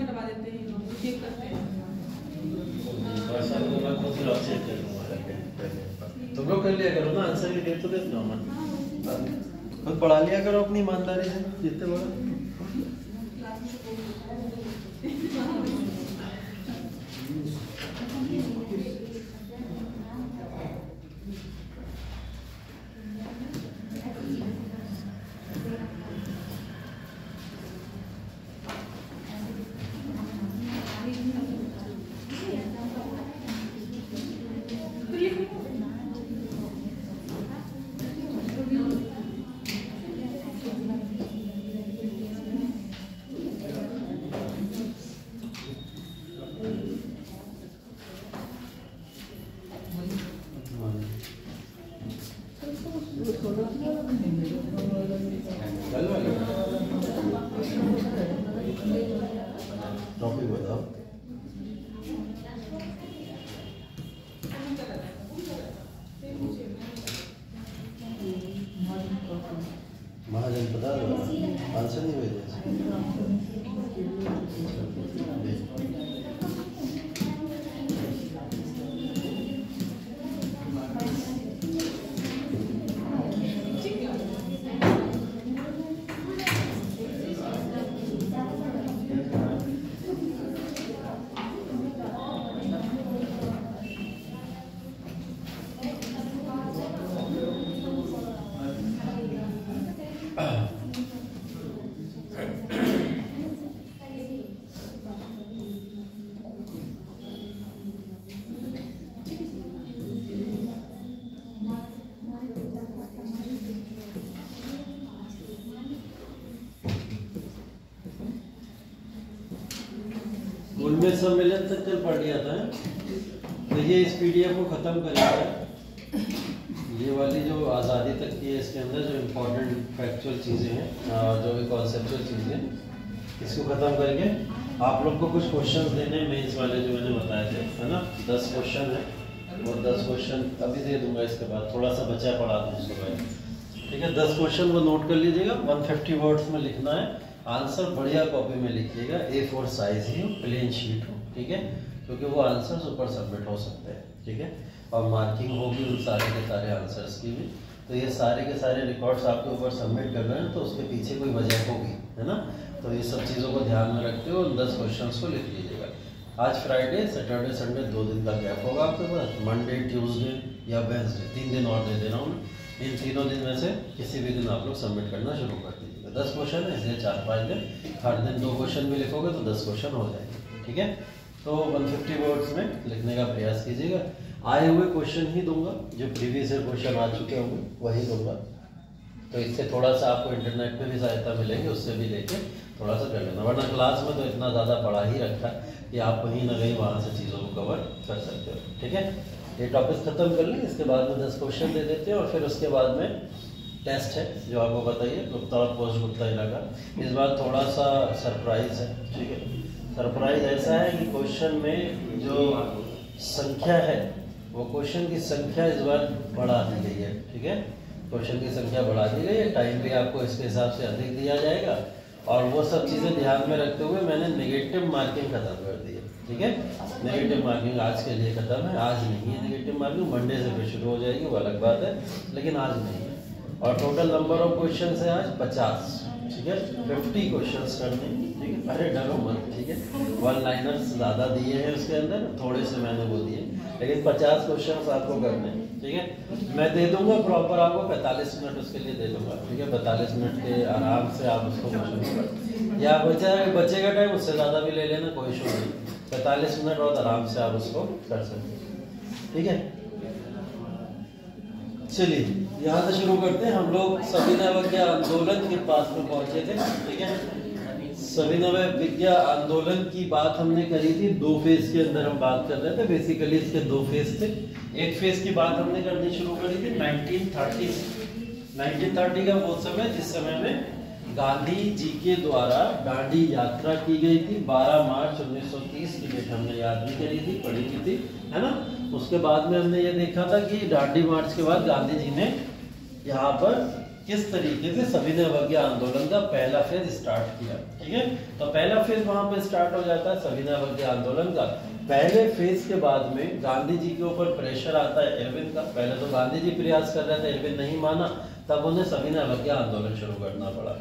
करवा देते हैं, लोग चेक करते हैं। तुम लोग कर लिया करो ना, आंसर भी दे तो देते हो, खुद पढ़ा लिया करो अपनी ईमानदारी से जितने बड़ा। टॉपिक बताओ। महाजन बता दो, आंसर नहीं भेजे। उनमें सम्मेलन तक कल पढ़ लिया था, तो ये इस पीडीएफ को ख़त्म करेंगे। ये वाली जो आज़ादी तक की है, इसके अंदर जो इम्पोर्टेंट फैक्चुअल चीज़ें हैं, जो भी कॉन्सेप्चुअल चीज़ें, इसको ख़त्म करके आप लोग को कुछ क्वेश्चंस देने हैं मेंस वाले जो मैंने बताए थे, है ना। 10 क्वेश्चन है, वो 10 क्वेश्चन अभी दे दूंगा, इसके बाद थोड़ा सा बचा पढ़ा दूँ उसके बाद, ठीक है। 10 क्वेश्चन वो नोट कर लीजिएगा, 150 वर्ड्स में लिखना है। आंसर बढ़िया कॉपी में लिखिएगा, A4 साइज ही हो, प्लेन शीट हो, ठीक है, क्योंकि वो आंसर्स ऊपर सबमिट हो सकते हैं, ठीक है। और मार्किंग होगी उन सारे के सारे आंसर्स की भी। तो ये सारे के सारे रिकॉर्ड्स आपके ऊपर सबमिट कर रहे हैं, तो उसके पीछे कोई वजह होगी, है ना। तो ये सब चीज़ों को ध्यान में रखते हुए उन 10 क्वेश्चन को लिख लीजिएगा। आज फ्राइडे, सैटरडे, संडे 2 दिन का गैप होगा आपके पास। मंडे, ट्यूसडे या वेंसडे 3 दिन और दे दे रहा हूँ। इन तीनों दिन में से किसी भी दिन आप लोग सबमिट करना शुरू कर दीजिएगा। 10 क्वेश्चन है, इसलिए 4-5 दिन, हर दिन 2 क्वेश्चन भी लिखोगे तो 10 क्वेश्चन हो जाएंगे, ठीक है। तो 150 वर्ड्स में लिखने का प्रयास कीजिएगा। आए हुए क्वेश्चन ही दूंगा, जो प्रीवियस ईयर क्वेश्चन आ चुके होंगे वही दूंगा। तो इससे थोड़ा सा आपको इंटरनेट पे भी सहायता मिलेगी, उससे भी लेके थोड़ा सा कर लेना, वरना क्लास में तो इतना ज़्यादा पढ़ा ही रखा कि आप कहीं ना कहीं वहाँ से चीज़ों को कवर कर सकते हो, ठीक है। ये टॉपिक खत्म कर लें, इसके बाद में 10 क्वेश्चन दे देते हैं और फिर उसके बाद में टेस्ट है जो आपको बताइए, गुप्ता और पोस्ट गुप्ता इलाका। इस बार थोड़ा सा सरप्राइज है, ठीक है। सरप्राइज ऐसा है कि क्वेश्चन में जो संख्या है, वो क्वेश्चन की संख्या इस बार बढ़ा दी गई है, ठीक है। क्वेश्चन की संख्या बढ़ा दी गई है, टाइम भी आपको इसके हिसाब से अधिक दिया जाएगा, और वो सब चीज़ें ध्यान में रखते हुए मैंने नेगेटिव मार्किंग खत्म कर दी है, ठीक है। नेगेटिव मार्किंग आज के लिए खत्म है, आज नहीं है नेगेटिव मार्किंग, मंडे से फिर शुरू हो जाएगी, वो अलग बात है, लेकिन आज नहीं है। और टोटल नंबर ऑफ क्वेश्चन है आज 50, ठीक है। 50 क्वेश्चन करने, ठीक है। अरे डरो मत, ठीक है। 1 लाइनर्स ज़्यादा दिए हैं उसके अंदर, थोड़े से मैंने वो दिए, लेकिन 50 क्वेश्चन आपको करने हैं, ठीक है। मैं दे दूंगा प्रॉपर आपको 45 मिनट उसके लिए दे दूंगा, ठीक है। 45 मिनट के आराम से आप उसको कर, या बचेगा टाइम उससे ज़्यादा भी ले लेना, कोई इशू नहीं। 45 मिनट और आराम से आप उसको कर सकते हैं, ठीक है। चलिए यहाँ से शुरू करते हैं। हम लोग सविनय अवज्ञा आंदोलन के पास में पहुंचे थे, ठीक है। सविनय अवज्ञा आंदोलन की बात हमने करी थी, 2 फेज के अंदर हम बात कर रहे थे। बेसिकली इसके 2 फेज थे। एक फेज की बात हमने करनी शुरू करी थी 1930 का वो समय, जिस समय में गांधी जी के द्वारा दांडी यात्रा की गई थी। 12 मार्च 1930 की डेट हमने याद भी करी थी, पढ़ी की थी, है ना। उसके बाद में हमने ये देखा था कि दांडी मार्च के बाद गांधी जी ने यहाँ पर किस तरीके से सविनय अवज्ञा आंदोलन का पहला फेज स्टार्ट किया। ठीक है, तो पहला फेज वहां पे स्टार्ट हो जाता है सविनय अवज्ञा आंदोलन का। पहले फेज के बाद में गांधी जी के ऊपर प्रेशर आता है इरविन का। पहले तो गांधी जी प्रयास कर रहे थे, इरविन नहीं माना, तब उन्हें सविनय अवज्ञा आंदोलन शुरू करना पड़ा।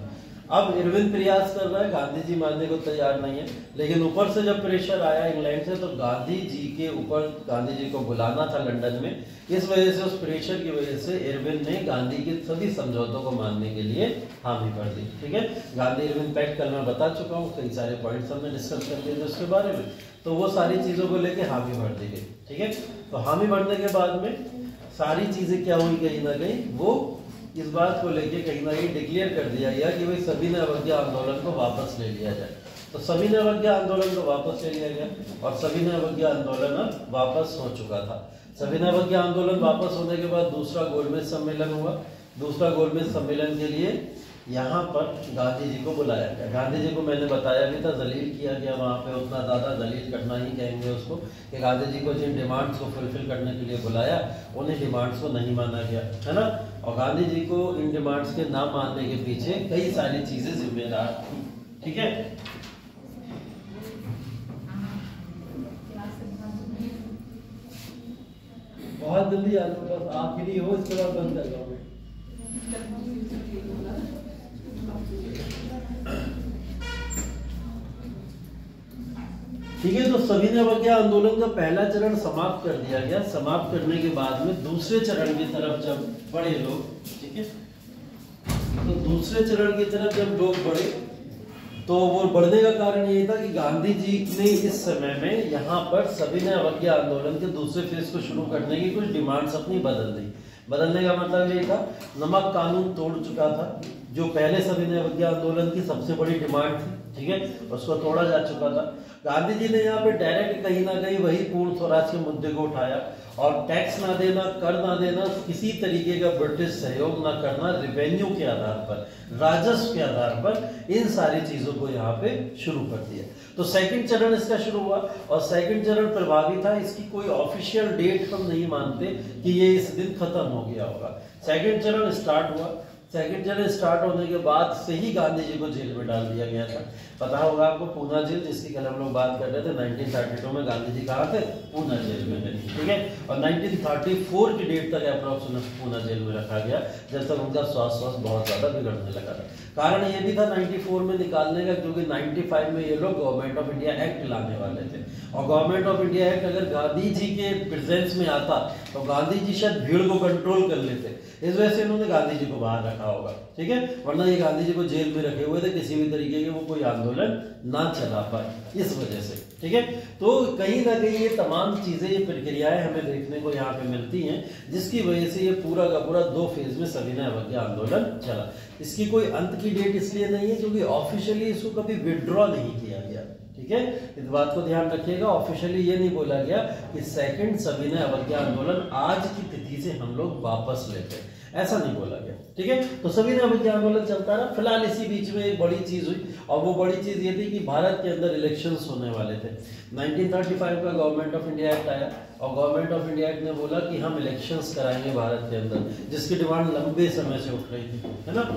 अब इरविन प्रयास कर रहा है, गांधी जी मानने को तैयार नहीं है, लेकिन ऊपर से जब प्रेशर आया इंग्लैंड से तो गांधी जी के ऊपर, गांधी जी को बुलाना था लंदन में, इस वजह से उस प्रेशर की वजह से इरविन ने गांधी के सभी समझौतों को मानने के लिए हामी भर दी। ठीक है, गांधी इरविन पैक्ट कल मैं बता चुका हूँ, कई सारे पॉइंट्स हमने डिस्कस कर दिए थे उसके बारे में, तो वो सारी चीजों को लेके हामी भर दी गई। ठीक है, तो हामी भरने के बाद में सारी चीजें क्या हुई, कहीं ना कहीं वो इस बात को लेके कहीं ना कहीं डिक्लेयर कर दिया गया कि भाई सविनय अवज्ञा आंदोलन को वापस ले लिया जाए। तो सविनय अवज्ञा आंदोलन को वापस ले लिया गया और सविनय अवज्ञा आंदोलन अब वापस हो चुका था। सविनय अवज्ञा आंदोलन वापस होने के बाद दूसरा गोलमेज सम्मेलन हुआ। दूसरा गोलमेज सम्मेलन के लिए यहाँ पर गांधी जी को बुलाया गया। गांधी जी को मैंने बताया भी था, जलील किया गया वहाँ पे, उतना ज़्यादा जलील करना ही कहेंगे उसको, कि गांधी जी को जिन डिमांड्स को फुलफिल करने के लिए बुलाया उन्हें डिमांड्स को नहीं माना गया, है ना। और गांधी जी को इन डिमांड्स के ना मानने के पीछे कई सारी चीजें जिम्मेदार थी। ठीक है, बहुत जल्दी आ जाओ, बस आखिरी हो, इसके बाद बंद कर जाओगे। ठीक है, तो सविनय अवज्ञा आंदोलन का पहला चरण समाप्त कर दिया गया। समाप्त करने के बाद में दूसरे चरण की तरफ जब बढ़े लोग, ठीक है, तो दूसरे चरण की तरफ जब लोग बढ़े तो वो बढ़ने का कारण ये था कि गांधी जी ने इस समय में यहाँ पर सविनय अवज्ञा आंदोलन के दूसरे फेज को शुरू करने की कुछ डिमांड्स अपनी बदल दी। बदलने का मतलब ये था, नमक कानून तोड़ चुका था, जो पहले सविनय अवज्ञा आंदोलन की सबसे बड़ी डिमांड थी। ठीक है, उसको तोड़ा जा चुका था। गांधी जी ने यहाँ पे डायरेक्ट कहीं ना कहीं वही पूर्ण स्वराज के मुद्दे को उठाया और टैक्स ना देना, कर ना देना, किसी तरीके का ब्रिटिश सहयोग ना करना, रेवेन्यू के आधार पर, राजस्व के आधार पर, इन सारी चीजों को यहाँ पे शुरू कर दिया। तो सेकंड चरण इसका शुरू हुआ और सेकंड चरण प्रभावी था। इसकी कोई ऑफिशियल डेट हम नहीं मानते कि ये इस दिन खत्म हो गया होगा। सेकंड चरण स्टार्ट हुआ। सेकंड चरण स्टार्ट होने के बाद से ही गांधी जी को जेल में डाल दिया गया था। पता होगा आपको, पूना जेल, जिसकी कल हम लोग बात कर रहे थे, 1932 में गांधी जी कहाँ थे, पूना जेल में थे। ठीक है, और 1934 की डेट तक अप्रॉक्स पूना जेल में रखा गया, जब तक उनका स्वास्थ्य बहुत ज्यादा बिगड़ने लगा था। कारण ये भी था 94 में निकालने का, क्योंकि 95 में ये लोग गवर्नमेंट ऑफ इंडिया एक्ट लाने वाले थे और गवर्नमेंट ऑफ इंडिया एक्ट अगर गांधी जी के प्रेजेंस में आता तो गांधी जी शायद भीड़ को कंट्रोल कर लेते। इस वजह से इन्होंने गांधी जी को बाहर रखा होगा। ठीक है, वरना ये गांधी जी को जेल में रखे हुए थे, किसी भी तरीके के वो कोई आंदोलन ना चला पाए, इस वजह से। ठीक है, तो कहीं ना कहीं ये तमाम चीजें, ये प्रक्रियाएं हमें देखने को यहाँ पे मिलती हैं, जिसकी वजह से ये पूरा का पूरा 2 फेज में सविनय अवज्ञा आंदोलन चला। इसकी कोई अंत की डेट इसलिए नहीं है क्योंकि ऑफिशियली इसको कभी विड्रॉ नहीं किया गया। ठीक है, इस बात को ध्यान रखिएगा, ऑफिशियली ये नहीं बोला गया कि सेकंड सविनय अवज्ञा आंदोलन आज की तिथि से हम लोग वापस लेते हैं, ऐसा नहीं बोला गया। ठीक है, तो सविनय अवज्ञा आंदोलन चलता रहा। फिलहाल इसी बीच में एक बड़ी चीज हुई और वो बड़ी चीज ये थी कि भारत के अंदर इलेक्शंस होने वाले थे। 1935 का गवर्नमेंट ऑफ इंडिया एक्ट आया और गवर्नमेंट ऑफ इंडिया एक्ट ने बोला कि हम इलेक्शंस कराएंगे भारत के अंदर, जिसकी डिमांड लंबे समय से उठ रही थी, है ना।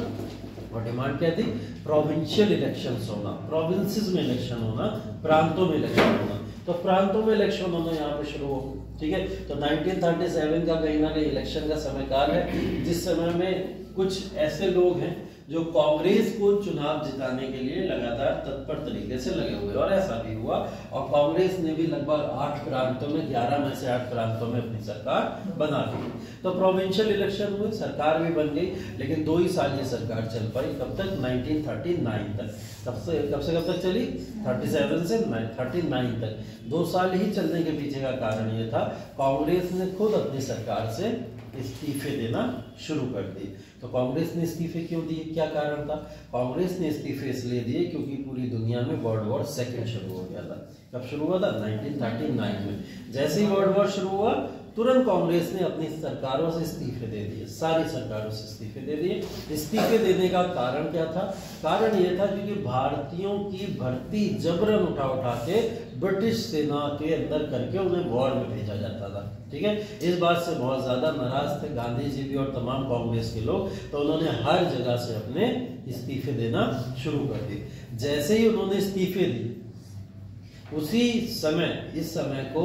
और डिमांड क्या थी, प्रोविंशियल इलेक्शंस होना, प्रोविंसेस में इलेक्शन होना, प्रांतों में इलेक्शन होना। तो प्रांतों में इलेक्शन होना यहाँ पे शुरू हो। ठीक है, तो 1937 का कहीं ना कहीं इलेक्शन का समय काल है, जिस समय में कुछ ऐसे लोग हैं जो कांग्रेस को चुनाव जिताने के लिए लगातार तत्पर तरीके से लगे हुए, और ऐसा भी हुआ। और कांग्रेस ने भी लगभग 8 प्रांतों में, 11 में से 8 प्रांतों में अपनी सरकार बना ली। तो प्रोविंशियल इलेक्शन हुए, सरकार भी बन गई, लेकिन 2 ही साल ये सरकार चल पाई। कब तक, 1939 तक। कब से कब तक चली, 37 से 39 तक। 2 साल ही चलने के पीछे का कारण ये था, कांग्रेस ने खुद अपनी सरकार से इस्तीफे देना शुरू कर दिए। तो कांग्रेस ने इस्तीफे क्यों दिए, क्या कारण था? कांग्रेस ने इस्तीफे इसलिए दिए क्योंकि पूरी दुनिया में वर्ल्ड वॉर सेकंड शुरू हो गया था। कब शुरू हुआ था, 1939 में। जैसे ही वर्ल्ड वॉर शुरू हुआ तुरंत कांग्रेस ने अपनी सरकारों से इस्तीफे दे दिए, सारी सरकारों से इस्तीफे दे दिए। इस्तीफे देने का कारण क्या था? कारण यह था क्योंकि भारतीयों की भर्ती जबरन उठा के ब्रिटिश सेना के अंदर करके उन्हें वॉर में भेजा जाता था। ठीक है, इस बात से बहुत ज्यादा नाराज थे गांधी जी भी और तमाम कांग्रेस के लोग, तो उन्होंने हर जगह से अपने इस्तीफे देना शुरू कर दिए। जैसे ही उन्होंने इस्तीफे दिए उसी समय, इस समय को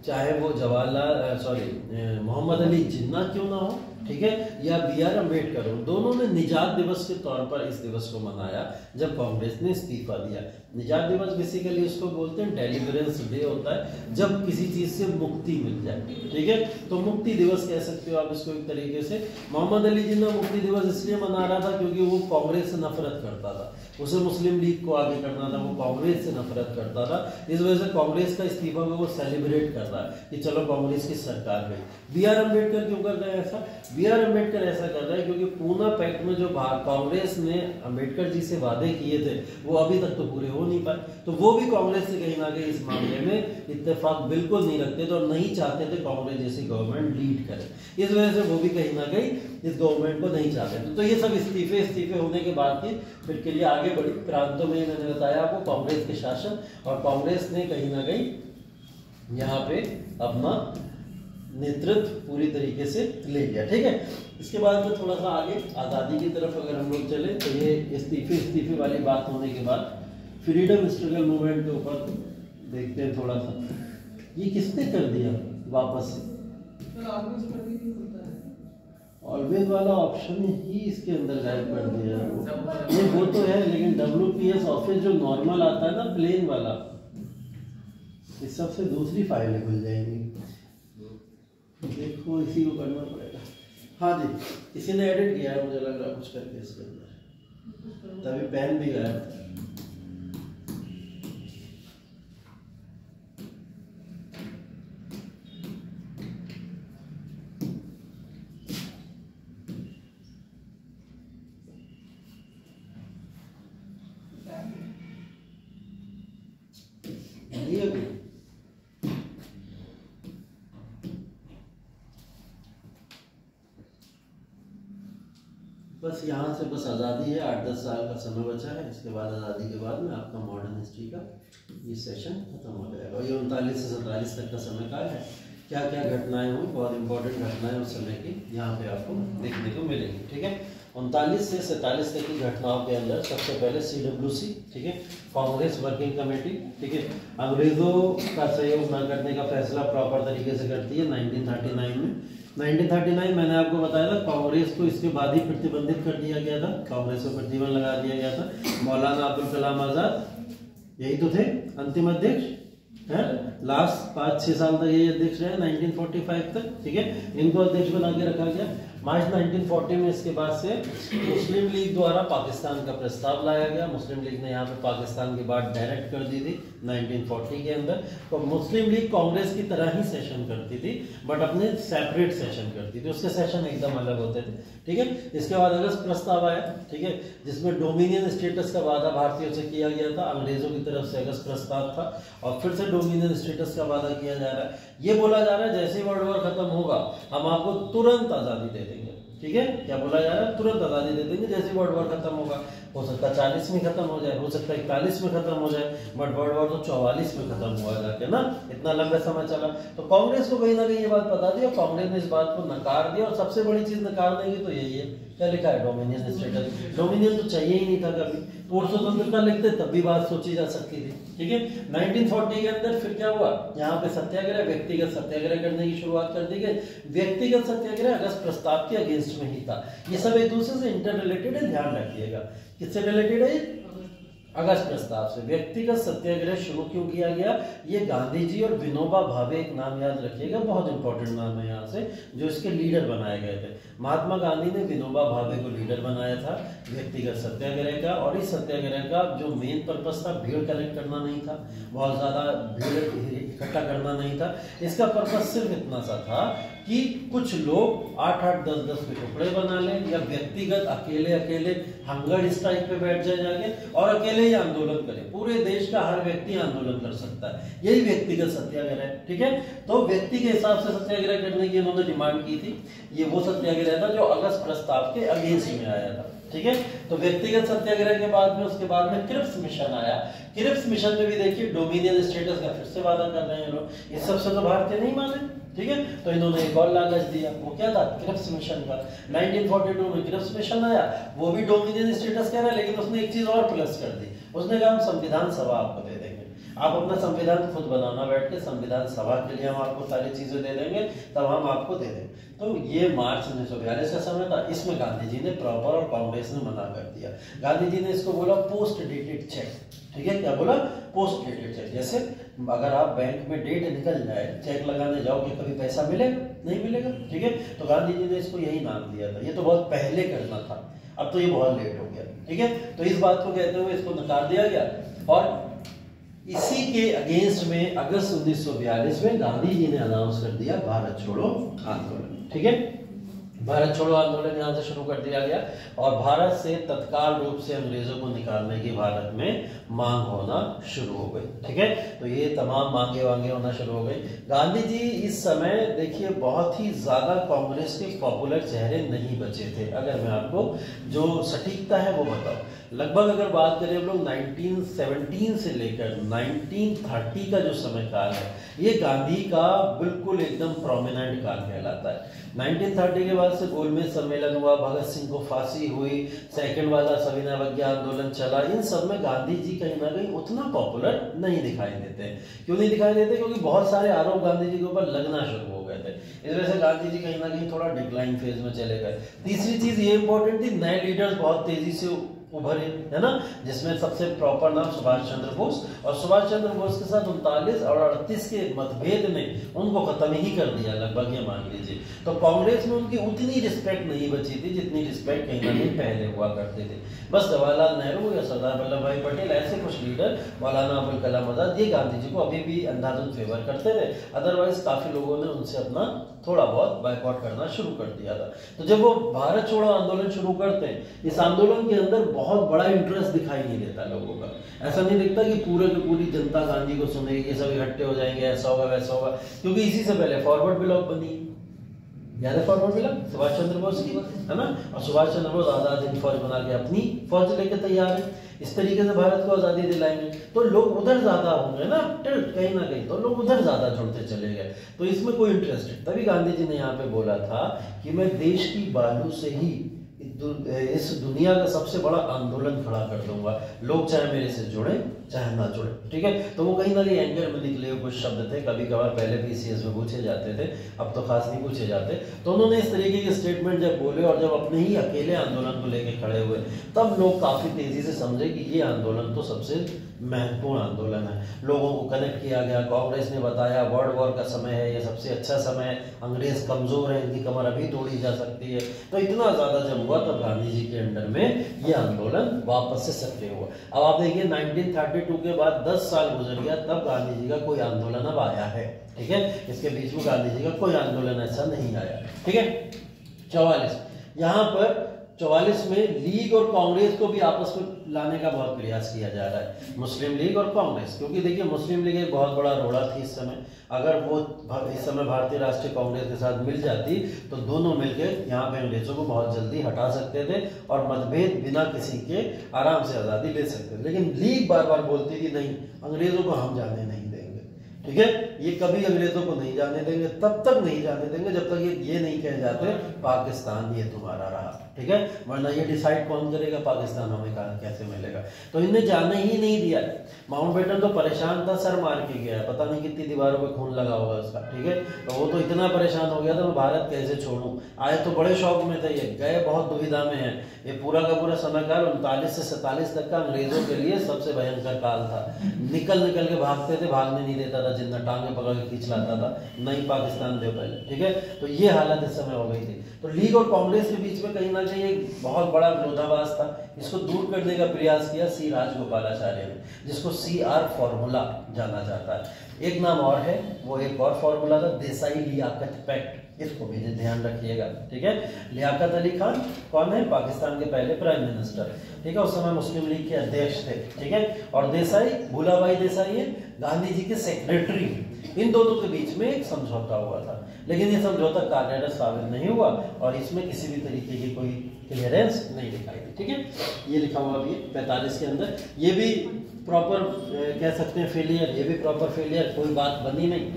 चाहे वो मोहम्मद अली जिन्ना क्यों ना हो, ठीक है, या B.R. अम्बेडकर हो, दोनों ने निजात दिवस के तौर पर इस दिवस को मनाया जब कांग्रेस ने इस्तीफा दिया। निजात दिवस बेसिकली उसको बोलते हैं डेलिवरेंस डे होता है, जब किसी चीज से मुक्ति मिल जाए। ठीक है, तो मुक्ति दिवस कह सकते हो आप इसको एक तरीके से। मोहम्मद अली जिन्ना मुक्ति दिवस इसलिए मना रहा था क्योंकि वो कांग्रेस से नफरत करता था, उसे मुस्लिम लीग को आगे करना था, वो कांग्रेस से नफरत करता था। इस वजह से कांग्रेस का इस्तीफा को वो सेलिब्रेट कर रहा है कि चलो कांग्रेस की सरकार गई। B.R. अम्बेडकर क्यों कर रहे हैं ऐसा? B.R. अम्बेडकर ऐसा कर रहा है क्योंकि पूना पैक्ट में जो कांग्रेस ने अम्बेडकर जी से वादे किए थे वो अभी तक तो पूरे हो नहीं पाए, तो वो भी कांग्रेस से कहीं ना कहीं इस मामले में इत्तेफाक बिल्कुल नहीं रखते थे और नहीं चाहते थे कांग्रेस जैसी गवर्नमेंट लीड करे। इस वजह से वो भी कहीं ना कहीं इस गवर्नमेंट को नहीं चाहते थे। तो ये सब इस्तीफे होने के बाद की फिर के लिए आगे बढ़ी प्रांतों में, मैंने बताया आपको कांग्रेस के शासन, और कांग्रेस ने कहीं ना कहीं यहाँ पे अपना नेतृत्व पूरी तरीके से ले लिया। ठीक है, इसके बाद में थोड़ा सा आगे आज़ादी की तरफ अगर हम लोग चले तो ये इस्तीफे वाली बात होने के बाद फ्रीडम स्ट्रगल मूवमेंट के ऊपर देखते हैं थोड़ा सा। ये किसने कर दिया वापस? ऑलवेज वाला ऑप्शन ही इसके अंदर गायब कर दिया है। ये वो तो है, लेकिन WPS ऑफिस जो नॉर्मल आता है ना, प्लेन वाला, इस सबसे दूसरी फाइलें खुल जाएंगी। देखो इसी को करना पड़ेगा। हाँ जी, किसी ने एडिट किया है मुझे लग रहा कुछ करके इसके अंदर, तभी पेन भी गया। बस यहाँ से बस आज़ादी है, 8-10 साल का समय बचा है। इसके बाद आज़ादी के बाद में आपका मॉडर्न हिस्ट्री का ये सेशन खत्म हो जाएगा। ये 39 से 47 तक का समय काल है। क्या क्या घटनाएं हुई, बहुत इंपॉर्टेंट घटनाएं उस समय की यहाँ पे आपको देखने को मिलेंगी। ठीक है, 39 से 47 तक की घटनाओं के अंदर सबसे पहले CWC, ठीक है, कांग्रेस वर्किंग कमेटी, ठीक है, अंग्रेजों का सहयोग न करने का फैसला प्रॉपर तरीके से करती है 1939 में। 1939 मैंने आपको बताया था कांग्रेस को इसके बाद ही प्रतिबंधित कर दिया गया था, कांग्रेस को प्रतिबंध लगा दिया गया था। मौलाना अब्दुल कलाम आजाद यही तो थे अंतिम अध्यक्ष, है, लास्ट 5-6 साल तक ये अध्यक्ष रहे 1945 तक। ठीक है, इनको अध्यक्ष बना के रखा गया। मार्च 1940 में इसके बाद से मुस्लिम लीग द्वारा पाकिस्तान का प्रस्ताव लाया गया। मुस्लिम लीग ने यहाँ पे पाकिस्तान की बात डायरेक्ट कर दी थी 1940 के अंदर। तो मुस्लिम लीग कांग्रेस की तरह ही सेशन करती थी, बट अपने सेपरेट सेशन करती थी, उसके सेशन एकदम अलग होते थे। ठीक है, इसके बाद अगस्त प्रस्ताव आया, ठीक है, जिसमें डोमिनियन स्टेटस का वादा भारतीयों से किया गया था। अंग्रेजों की तरफ से अगस्त प्रस्ताव था और फिर से डोमिनियन स्टेटस का वादा किया जा रहा है। ये बोला जा रहा है जैसे ही वर्ल्ड वॉर खत्म होगा हम आपको तुरंत आजादी दे देंगे। ठीक है, क्या बोला जा रहा है? तुरंत आजादी दे देंगे जैसे वर्ल्ड वॉर खत्म होगा। हो सकता है 40 में खत्म हो जाए, हो सकता है 41 में खत्म हो जाए, बट वर्ल्ड वॉर तो 44 में खत्म हुआ जाके ना, इतना लंबा समय चला। तो कांग्रेस को कहीं ना कहीं ये बात पता थी और कांग्रेस ने इस बात को नकार दिया। और सबसे बड़ी चीज नकारने की तो यही है, क्या लिखा है? Dominion status. डोमिनियन तो चाहिए ही नहीं था कभी। पूर्ण स्वतंत्रता लिखते तब भी बात सोची जा सकती थी। ठीक है, 1940 के अंदर फिर क्या हुआ? यहाँ पे सत्याग्रह, व्यक्तिगत सत्याग्रह करने की शुरुआत कर दी गई। व्यक्तिगत सत्याग्रह अगस्त प्रस्ताव के अगेंस्ट में ही था। ये सब एक दूसरे से इंटर रिलेटेड है, ध्यान रखिएगा। किससे रिलेटेड है? अगस्त प्रस्ताव से। व्यक्तिगत सत्याग्रह शुरू क्यों किया गया? ये गांधी जी और विनोबा भावे, एक नाम याद रखिएगा, बहुत इंपॉर्टेंट नाम है यहाँ से, जो इसके लीडर बनाए गए थे। महात्मा गांधी ने विनोबा भावे को लीडर बनाया था व्यक्तिगत सत्याग्रह का। और इस सत्याग्रह का जो मेन पर्पस था, भीड़ कलेक्ट करना नहीं था, बहुत ज्यादा भीड़ इकट्ठा करना नहीं था। इसका पर्पस सिर्फ इतना सा था कि कुछ लोग 8-8, 10-10 के टुकड़े बना लें या व्यक्तिगत अकेले अकेले हंगर स्ट्राइक पे बैठ जाए जाके और अकेले ही आंदोलन करें। पूरे देश का हर व्यक्ति आंदोलन कर सकता है, यही व्यक्तिगत सत्याग्रह है। ठीक है, तो व्यक्ति के हिसाब से सत्याग्रह करने की इन्होंने डिमांड की थी। ये वो सत्याग्रह था जो अगस्त प्रस्ताव के अगेंस्ट में आया था। ठीक है, तो व्यक्तिगत सत्याग्रह के बाद में उसके बाद में क्रिप्स मिशन आया। क्रिप्स मिशन में भी देखिए डोमिनियन स्टेटस का फिर से वादा कर रहे हैं लोग, इस सबसे तो भारतीय नहीं माने। ठीक है, तो इन्होंने एक और लालच दिया, वो क्या था, क्रिप्स मिशन का। 1942 में क्रिप्स मिशन आया, वो भी डोमिनियन स्टेटस कह रहा है, लेकिन उसने एक चीज और प्लस कर दी। उसने कहा हम संविधान सभा आपको दे देंगे, आप अपना संविधान खुद बनाना बैठ के, संविधान सभा के लिए हम आपको सारी चीजें दे देंगे, तब हम आपको दे देंगे। तो ये मार्च 1942 का समय था। इसमें गांधी जी ने प्रॉपर और कांग्रेस ने मना कर दिया। गांधी जी ने इसको बोला पोस्ट डेटेड चेक। ठीक है, क्या बोला, पोस्ट डेटेड चेक। जैसे अगर आप बैंक में डेट निकल जाए, चेक लगाने जाओ कि कभी पैसा मिलेगा, नहीं मिलेगा। ठीक है, तो गांधी जी ने इसको यही नाम दिया था। ये तो बहुत पहले करना था, अब तो ये बहुत लेट हो गया। ठीक है, तो इस बात को कहते हुए इसको नकार दिया गया और इसी के अगेंस्ट में अगस्त 1942 में गांधी जी ने अनाउंस कर दिया भारत छोड़ो आंदोलन। ठीक है, भारत छोड़ो आंदोलन यहाँ से शुरू कर दिया गया और भारत से तत्काल रूप से अंग्रेजों को निकालने की भारत में मांग होना शुरू हो गई। ठीक है, तो ये तमाम मांगे वांगे होना शुरू हो गई। गांधी जी इस समय देखिए बहुत ही ज्यादा कांग्रेस के पॉपुलर चेहरे नहीं बचे थे। अगर मैं आपको जो सटीकता है वो बताऊं, लगभग अगर बात करें हम लोग 1917 से लेकर 1930 का जो समय काल है, ये गांधी का बिल्कुल एकदम प्रोमिनेंट काल कहलाता है। 1930 के बाद से गोलमेज सम्मेलन हुआ, भगत सिंह को फांसी हुई, सेकंड वाला सविनय अवज्ञा आंदोलन चला। इन सब में गांधी जी कहीं ना कहीं उतना पॉपुलर नहीं दिखाई देते। क्यों नहीं दिखाई देते? क्योंकि बहुत सारे आरोप गांधी जी के ऊपर लगना शुरू हो गए थे। इस वजह से गांधी जी कहीं ना कहीं थोड़ा डिक्लाइन फेज में चले गए। तीसरी चीज ये इंपॉर्टेंट थी, नए लीडर्स बहुत तेजी से उभरे, है ना, जिसमें सबसे प्रॉपर नाम सुभाष चंद्र बोस। और सुभाष चंद्र बोस के साथ 39 और 38 के मतभेद ने उनको खत्म ही कर दिया लगभग, ये मान लीजिए। तो कांग्रेस में उनकी उतनी रिस्पेक्ट नहीं बची थी जितनी रिस्पेक्ट कहीं ना कहीं पहले हुआ करते थे। बस जवाहरलाल नेहरू या सरदार वल्लभ भाई पटेल, ऐसे कुछ लीडर, मौलाना अबुल कलाम आजाद, ये गांधी जी को अभी भी अंधाधुंध फेवर करते थे। अदरवाइज काफी लोगों ने उनसे अपना थोड़ा बहुत बायकॉट करना शुरू कर दिया था। तो जब वो भारत छोड़ो आंदोलन शुरू करते हैं, इस आंदोलन के अंदर बहुत बड़ा इंटरेस्ट दिखाई नहीं देता लोगों का। ऐसा नहीं दिखता कि पूरे की पूरी जनता गांधी को सुनेगी, ये सब इकट्ठे हो जाएंगे, ऐसा होगा वैसा होगा, क्योंकि इसी से पहले फॉरवर्ड ब्लॉक बनी, याद है फॉरवर्ड ब्लॉक सुभाष चंद्र बोस की, है ना। और सुभाष चंद्र बोस आजाद हिंद फौज बना के अपनी फौज लेके तैयार है, इस तरीके से भारत को आजादी दिलाएंगे। तो लोग उधर ज्यादा होंगे ना, कहीं ना कहीं तो लोग उधर ज्यादा जुड़ते चले गए, तो इसमें कोई इंटरेस्ट है। तभी गांधी जी ने यहाँ पे बोला था कि मैं देश की बालू से ही इस दुनिया का सबसे बड़ा आंदोलन खड़ा कर दूंगा, लोग चाहे मेरे से जुड़े चाहे ना जुड़े। ठीक है, तो वो कहीं ना कहीं एंकर में निकले हुए कुछ शब्द थे, कभी कभार पहले पीसीएस में पूछे जाते थे, अब तो खास नहीं पूछे जाते। तो उन्होंने इस तरीके के स्टेटमेंट जब बोले और जब अपने ही अकेले आंदोलन को लेकर खड़े हुए, तब लोग काफी तेजी से समझे कि ये आंदोलन तो सबसे महत्वपूर्ण आंदोलन है। लोगों को कनेक्ट किया गया, कांग्रेस ने बताया वर्ल्ड वॉर का समय है, ये सबसे अच्छा समय है, अंग्रेज कमजोर है, इनकी कमर अभी तोड़ी जा सकती है। तो इतना ज्यादा जब हुआ तब गांधी जी के अंडर में ये आंदोलन वापस से सक्रिय हुआ। अब आप देखिए 1932 के बाद 10 साल गुजर गया, तब गांधी जी का कोई आंदोलन अब आया है। ठीक है, इसके बीच में गांधी जी का कोई आंदोलन ऐसा नहीं आया। ठीक है, 44 यहाँ पर 44 में लीग और कांग्रेस को भी आपस में लाने का बहुत प्रयास किया जा रहा है, मुस्लिम लीग और कांग्रेस। क्योंकि देखिए मुस्लिम लीग एक बहुत बड़ा रोड़ा थी इस समय, अगर वो इस समय भारतीय राष्ट्रीय कांग्रेस के साथ मिल जाती तो दोनों मिलकर यहाँ पे अंग्रेजों को बहुत जल्दी हटा सकते थे और मतभेद बिना किसी के आराम से आजादी ले सकते थे। लेकिन लीग बार बार बोलती थी नहीं, अंग्रेजों को हम जाने नहीं देंगे। ठीक है, ये कभी अंग्रेजों को नहीं जाने देंगे, तब तक नहीं जाने देंगे जब तक ये नहीं कह जाते पाकिस्तान ये तुम्हारा रहा। ठीक है, वरना ये डिसाइड कौन करेगा पाकिस्तान हमें कैसे मिलेगा। तो इन्हें जाने ही नहीं दिया। माउंटबेटन तो परेशान था, सर मार के गया, पता नहीं कितनी दीवारों पे खून लगा होगा उसका। ठीक है, तो वो तो इतना परेशान हो गया था मैं भारत कैसे छोड़ूं। आए तो बड़े शौक में थे, ये गए बहुत दुविधा में है। ये पूरा का पूरा समय काल 39 से 47 तक का अंग्रेजों के लिए सबसे भयंकर काल था। निकल निकल के भागते थे, भागने नहीं देता था, जितना टांगे पकड़ के खींच लाता था, नहीं पाकिस्तान दे पहले। ठीक है, तो ये हालत इस समय हो गई थी। तो लीग और कांग्रेस के बीच में कहीं ना कहीं एक बहुत बड़ा विरोधाभास था। इसको दूर करने का प्रयास किया सी राजगोपालाचार्य ने, जिसको CR फॉर्मूला जाना जाता है। एक नाम और है, वो एक और फॉर्मूला था देसाई लियाकत पैक्ट। इसको भी ध्यान रखिएगा, ठीक है। लियाकत अली खान कौन है? पाकिस्तान के पहले प्राइम मिनिस्टर, ठीक है, उस समय मुस्लिम लीग के अध्यक्ष थे, ठीक है। और देसाई, भूलाभाई देसाई है गांधी जी के सेक्रेटरी। इन दोनों के बीच में एक समझौता हुआ था, लेकिन ये समझौता कार्यरत साबित नहीं हुआ और इसमें किसी भी तरीके की कोई क्लियरेंस नहीं दिखाई दी, ठीक है। ये लिखा हुआ भी 45 के अंदर, ये भी प्रॉपर कह सकते हैं फेलियर, ये भी प्रॉपर फेलियर, कोई बात बनी नहीं,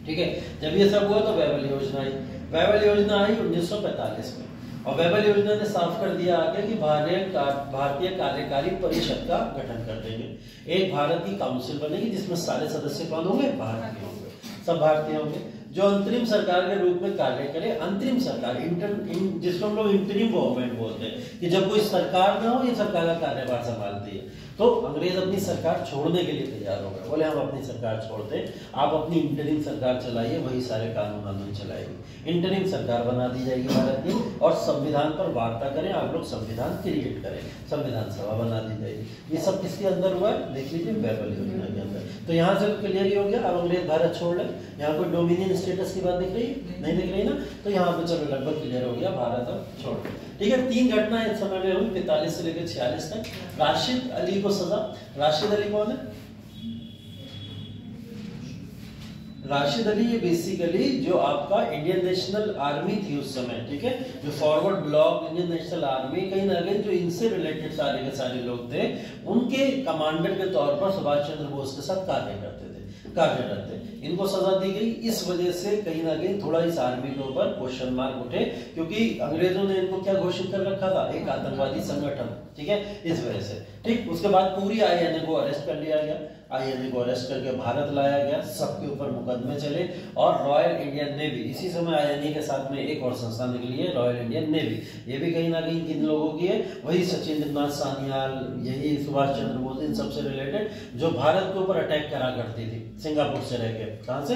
ठीक है। जब ये सब हुआ तो वेबल योजना आई। वेबल योजना आई 1945 में, और वेबल योजना ने साफ कर दिया आगे कि भारतीय कार्यकारी परिषद का गठन कर देंगे। एक भारत की काउंसिल बनेगी जिसमें सारे सदस्य कौन होंगे? भारतीय होंगे, सब भारतीय होंगे, जो अंतरिम सरकार के रूप में कार्य करे। अंतरिम सरकार जिसको हम लोग इंटरिम गवर्नमेंट बोलते हैं, कि जब कोई सरकार ना हो, ये सरकार का कार्यभार संभालती है। तो अंग्रेज अपनी सरकार छोड़ने के लिए तैयार हो गए, बोले हम अपनी सरकार छोड़ते हैं, आप अपनी इंटरिम सरकार चलाइए, वही सारे कानून कानून चलाएगी। इंटरिम सरकार बना दी जाएगी भारत की, और संविधान पर वार्ता करें, आप लोग संविधान क्रिएट करें, संविधान सभा बना दी जाएगी। ये सब किसके अंदर हुआ है? देख लीजिए, वेबल योजना के अंदर। तो यहाँ से क्लियर ही हो गया, अब अंग्रेज भारत छोड़ ले। यहाँ कोई डोमिनियन स्टेटस की बात दिख रही है? नहीं दिख रही ना, तो यहाँ पे चलो लगभग क्लियर हो गया, भारत अब छोड़, ठीक है। 3 घटनाएं इस समय में हुई 45 से लेकर 46 तक। राशिद अली को सजा। राशिद अली कौन है? राशिद अली ये बेसिकली जो आपका इंडियन नेशनल आर्मी थी उस समय, ठीक है, जो forward block Indian national army, कहीं ना कहीं जो इनसे रिलेटेड सारे के सारे लोग थे, उनके कमांडर के तौर पर सुभाष चंद्र बोस के साथ कार्यरत थे। इनको सजा दी गई, इस वजह से कहीं ना कहीं थोड़ा इस आर्मी के ऊपर क्वेश्चन मार्क उठे, क्योंकि अंग्रेजों ने इनको क्या घोषित कर रखा था? एक आतंकवादी संगठन, ठीक है, इस वजह से, ठीक। उसके बाद पूरी आईएनए को अरेस्ट कर लिया गया, आईएनए को अरेस्ट करके भारत लाया गया, सबके ऊपर मुकदमे चले, और रॉयल इंडियन नेवी, इसी समय आईएनए के साथ में एक और संस्था निकली है, रॉयल इंडियन नेवी, ये भी कहीं ना कहीं किन लोगों की है? वही सचिंद्र नाथ सान्याल, यही सुभाष चंद्र बोस, इन सबसे रिलेटेड, जो भारत के ऊपर अटैक करा करती थी सिंगापुर से रहकर। कहां से?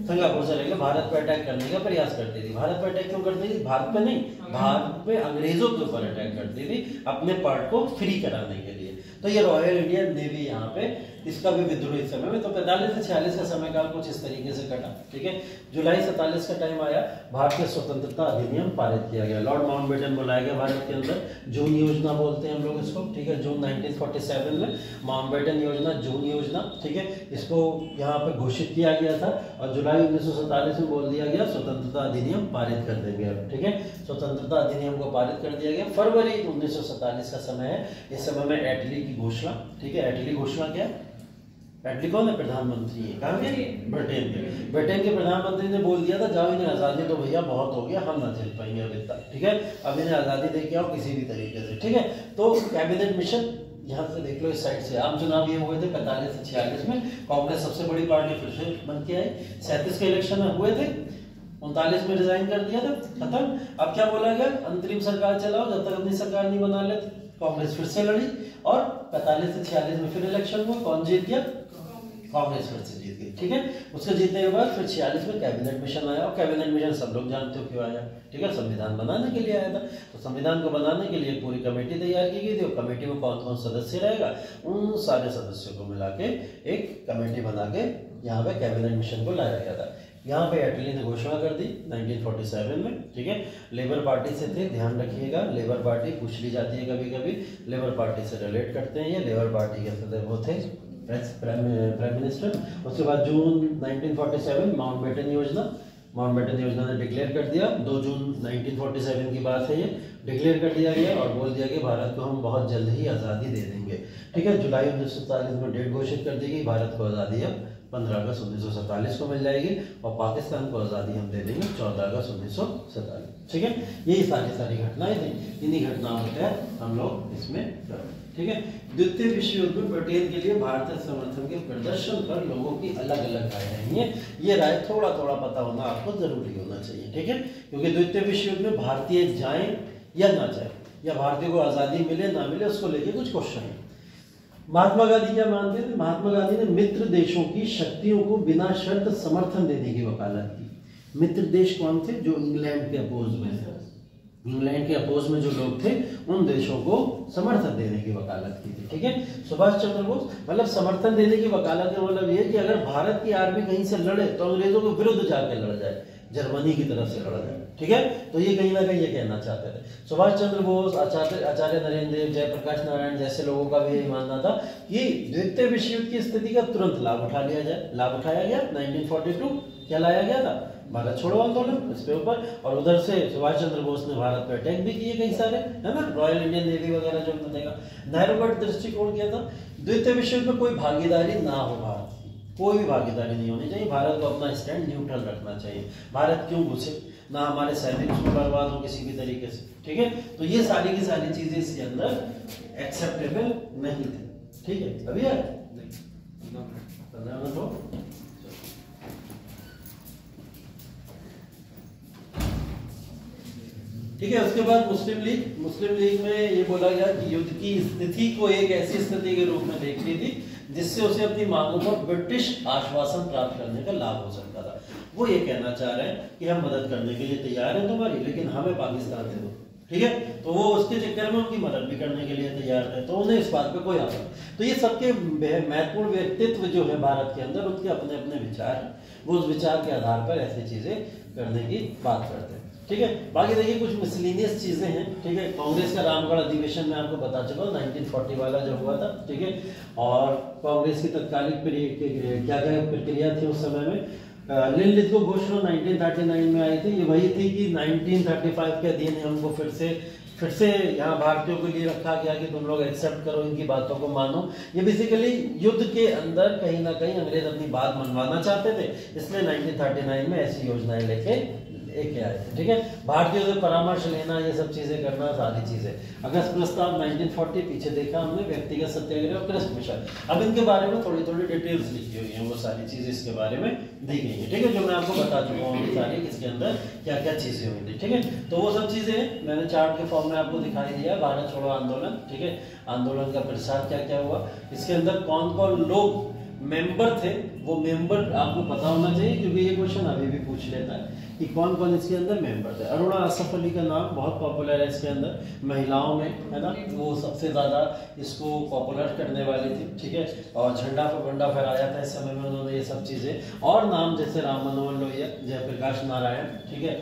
सिंगापुर से रहकर भारत पर अटैक करने का प्रयास करती थी। भारत पर अटैक क्यों करती थी? भारत पे नहीं, भारत पे अंग्रेजों के ऊपर अटैक करती थी, अपने पार्ट को फ्री कराने के लिए। तो ये रॉयल इंडियन नेवी यहाँ पे, इसका भी विद्रोह इस समय में, तो 45 से 46 का समय काल कुछ इस तरीके से कटा, ठीक है। जुलाई 47 का टाइम आया, भारतीय स्वतंत्रता अधिनियम पारित किया गया, लॉर्ड माउंटबेटन बुलाया गया भारत के अंदर, जून योजना बोलते हैं हम लोग इसको, ठीक है। जून 1947 में माउंटबेटन योजना, जून योजना, ठीक है, इसको यहाँ पे घोषित किया गया था, और जुलाई 1947 में बोल दिया गया स्वतंत्रता अधिनियम पारित कर देंगे, ठीक है। स्वतंत्रता अधिनियम को पारित कर दिया गया। फरवरी 1947 का समय है, इस समय में एटली की घोषणा, ठीक है। एटली घोषणा क्या है? एटली कौन है? प्रधानमंत्री है, कहाँ के? ब्रिटेन के। ब्रिटेन के प्रधानमंत्री ने बोल दिया था, जाओ इन्हें आजादी दो भैया, बहुत हो गया, हम ना झेल पाएंगे अभी तक, ठीक है, अब इन्हें आजादी दे के आओ किसी भी तरीके से, ठीक है। तो कैबिनेट मिशन यहाँ से देख लो, इस साइड से आम चुनाव ये हुए थे 45 से 46 में, कांग्रेस सबसे बड़ी पार्टी फिर से बन के आई। 37 के इलेक्शन हुए थे, 39 में रिजाइन कर दिया था, खत्म। अब क्या बोला गया? अंतरिम सरकार चलाओ, जब तक अपनी सरकार नहीं बना लेते। कांग्रेस फिर से लड़ी, और 45 से 46 में फिर इलेक्शन हुआ, कौन जीत गया? कांग्रेस फिर से जीत गई, ठीक है। उसके जीतने के बाद फिर 46 में कैबिनेट मिशन आया, और कैबिनेट मिशन सब लोग जानते हो क्यों आया, ठीक है, संविधान बनाने के लिए आया था। तो संविधान को बनाने के लिए पूरी कमेटी तैयार की गई थी, और कमेटी में कौन कौन सदस्य रहेगा, उन सारे सदस्यों को मिला के एक कमेटी बना के यहाँ पे कैबिनेट मिशन को लाया गया था। यहाँ पे एटली ने घोषणा कर दी 1947 में, ठीक है। लेबर पार्टी से थे, ध्यान रखिएगा, लेबर पार्टी पूछ ली जाती है कभी कभी, लेबर पार्टी से रिलेट करते हैं ये। लेबर पार्टी के सदस्य वो थे प्राइम मिनिस्टर। उसके बाद जून 1947 माउंटबेटन योजना, माउंटबेटन योजना ने डिक्लेयर कर दिया, 2 जून 1947 की बात है ये, डिक्लेयर कर दिया गया, और बोल दिया कि भारत को हम बहुत जल्द ही आज़ादी दे देंगे, ठीक है। जुलाई 1947 में डेट घोषित कर दी गई, भारत को आज़ादी अब 15 अगस्त 1947 को मिल जाएगी, और पाकिस्तान को आज़ादी हम दे देंगे 14 अगस्त 1947, ठीक है। यही सारी घटनाएं थी, इन्हीं घटनाओं के तहत हम लोग इसमें, ठीक है। द्वितीय विश्व युद्ध में ब्रिटेन के लिए भारतीय समर्थन के प्रदर्शन पर लोगों की अलग अलग राय रही है। ये राय थोड़ा थोड़ा पता होना आपको जरूरी होना चाहिए, ठीक है, क्योंकि द्वितीय विश्व युद्ध में भारतीय जाएं या ना जाएं, या भारतीय को आज़ादी मिले ना मिले, उसको लेके कुछ क्वेश्चन है। महात्मा गांधी क्या मानते थे? महात्मा गांधी ने मित्र देशों की शक्तियों को बिना शर्त समर्थन देने की वकालत की। मित्र देश कौन थे? जो इंग्लैंड के अपोज में थे, इंग्लैंड के अपोज में जो लोग थे, उन देशों को समर्थन देने की वकालत की थी, ठीक है। सुभाष चंद्र बोस, मतलब समर्थन देने की वकालत का मतलब ये कि अगर भारत की आर्मी कहीं से लड़े तो अंग्रेजों के विरुद्ध जाकर लड़ जाए, जर्मनी की तरफ से लड़ा जाए, ठीक है। तो ये कहीं ना कहीं ये कहना चाहते थे। सुभाष चंद्र बोस, आचार्य नरेंद्र देव, जयप्रकाश नारायण जैसे लोगों का भी यही मानना था कि द्वितीय विश्व युद्ध की स्थिति का तुरंत लाभ उठा लिया जाए। लाभ उठाया गया। 1942 क्या लाया गया था, भारत छोड़ो आंदोलन इसके ऊपर, और उधर से सुभाष चंद्र बोस ने भारत पे अटैक भी किए कई सारे, है ना, रॉयल इंडियन नेवी वगैरह जो हमने देखा। नेहरू का दृष्टिकोण क्या था, द्वितीय विश्व युद्ध में कोई भागीदारी ना हो, भारत की कोई भी भागीदारी नहीं होनी चाहिए, भारत को अपना स्टैंड न्यूट्रल रखना चाहिए, भारत क्यों घुसे, ना हमारे सैनिक उसमें बर्बाद हो किसी भी तरीके से, ठीक है। तो ये सारी की सारी चीजें इसके अंदर एक्सेप्टेबल नहीं थी, ठीक है। अभी है 15 मिनट हो, ठीक है। उसके बाद मुस्लिम लीग में ये बोला गया कि युद्ध की स्थिति को एक ऐसी स्थिति के रूप में देख ली थी जिससे उसे अपनी मांगों पर ब्रिटिश आश्वासन प्राप्त करने का लाभ हो सकता था। वो ये कहना चाह रहे हैं कि हम मदद करने के लिए तैयार हैं तुम्हारी, लेकिन हमें पाकिस्तान दे दो, ठीक है। तो वो उसके चक्कर में उनकी मदद भी करने के लिए तैयार थे, तो उन्हें इस बात पे कोई आपत्ति। तो ये सबके महत्वपूर्ण व्यक्तित्व जो है भारत के अंदर, उनके अपने अपने विचार हैं, वो उस विचार के आधार पर ऐसी चीजें करने की बात करते हैं, ठीक है। बाकी देखिए कुछ मिसलिनियस चीजें हैं, ठीक है। कांग्रेस का रामगढ़ अधिवेशन में आपको बता चुका 1940 वाला जो हुआ था, ठीक है। और कांग्रेस की तत्कालिक क्या क्या प्रक्रिया थी उस समय में, निम्नलिखित को घोषणा 1939 में आई थी। ये वही थी कि 1935 के अधीन हमको फिर से यहाँ भारतीयों के लिए रखा गया कि तुम लोग एक्सेप्ट करो, इनकी बातों को मानो। ये बेसिकली युद्ध के अंदर कहीं ना कहीं अंग्रेज अपनी बात मनवाना चाहते थे, इसलिए 1939 में ऐसी योजनाएं लेके आए थे, ठीक है। भारतीयों से परामर्श लेना, ये सब चीजें करना, सारी चीजें। अगस्त प्रस्ताव 1940 पीछे देखा हमने, व्यक्तिगत सत्याग्रह और कृषि मिशन। अब इनके बारे में थोड़ी थोड़ी डिटेल्स लिखी हुई है, वो सारी चीजें इसके बारे में दी गई है, ठीक है, जो मैं आपको बता चुका हूँ सारी, इसके अंदर क्या क्या चीजें हुई थी, ठीक है। तो वो सब चीजें मैंने चार्ट के फॉर्म में आपको दिखाई दिया। भारत छोड़ो आंदोलन, ठीक है, आंदोलन का प्रसार क्या क्या हुआ, इसके अंदर कौन कौन लोग मेंबर थे, वो मेंबर आपको पता होना चाहिए, क्योंकि ये क्वेश्चन अभी भी पूछ लेता है कि कौन कौन इसके अंदर मेंबर थे। अरुणा असफ अली का नाम बहुत पॉपुलर है इसके अंदर, महिलाओं में, है ना, वो सबसे ज्यादा इसको पॉपुलर करने वाली थी, ठीक है। और झंडा पर बंडा फहराया था इस समय में उन्होंने, ये सब चीजें। और नाम जैसे राम मनोहर लोहिया, जयप्रकाश नारायण, ठीक है,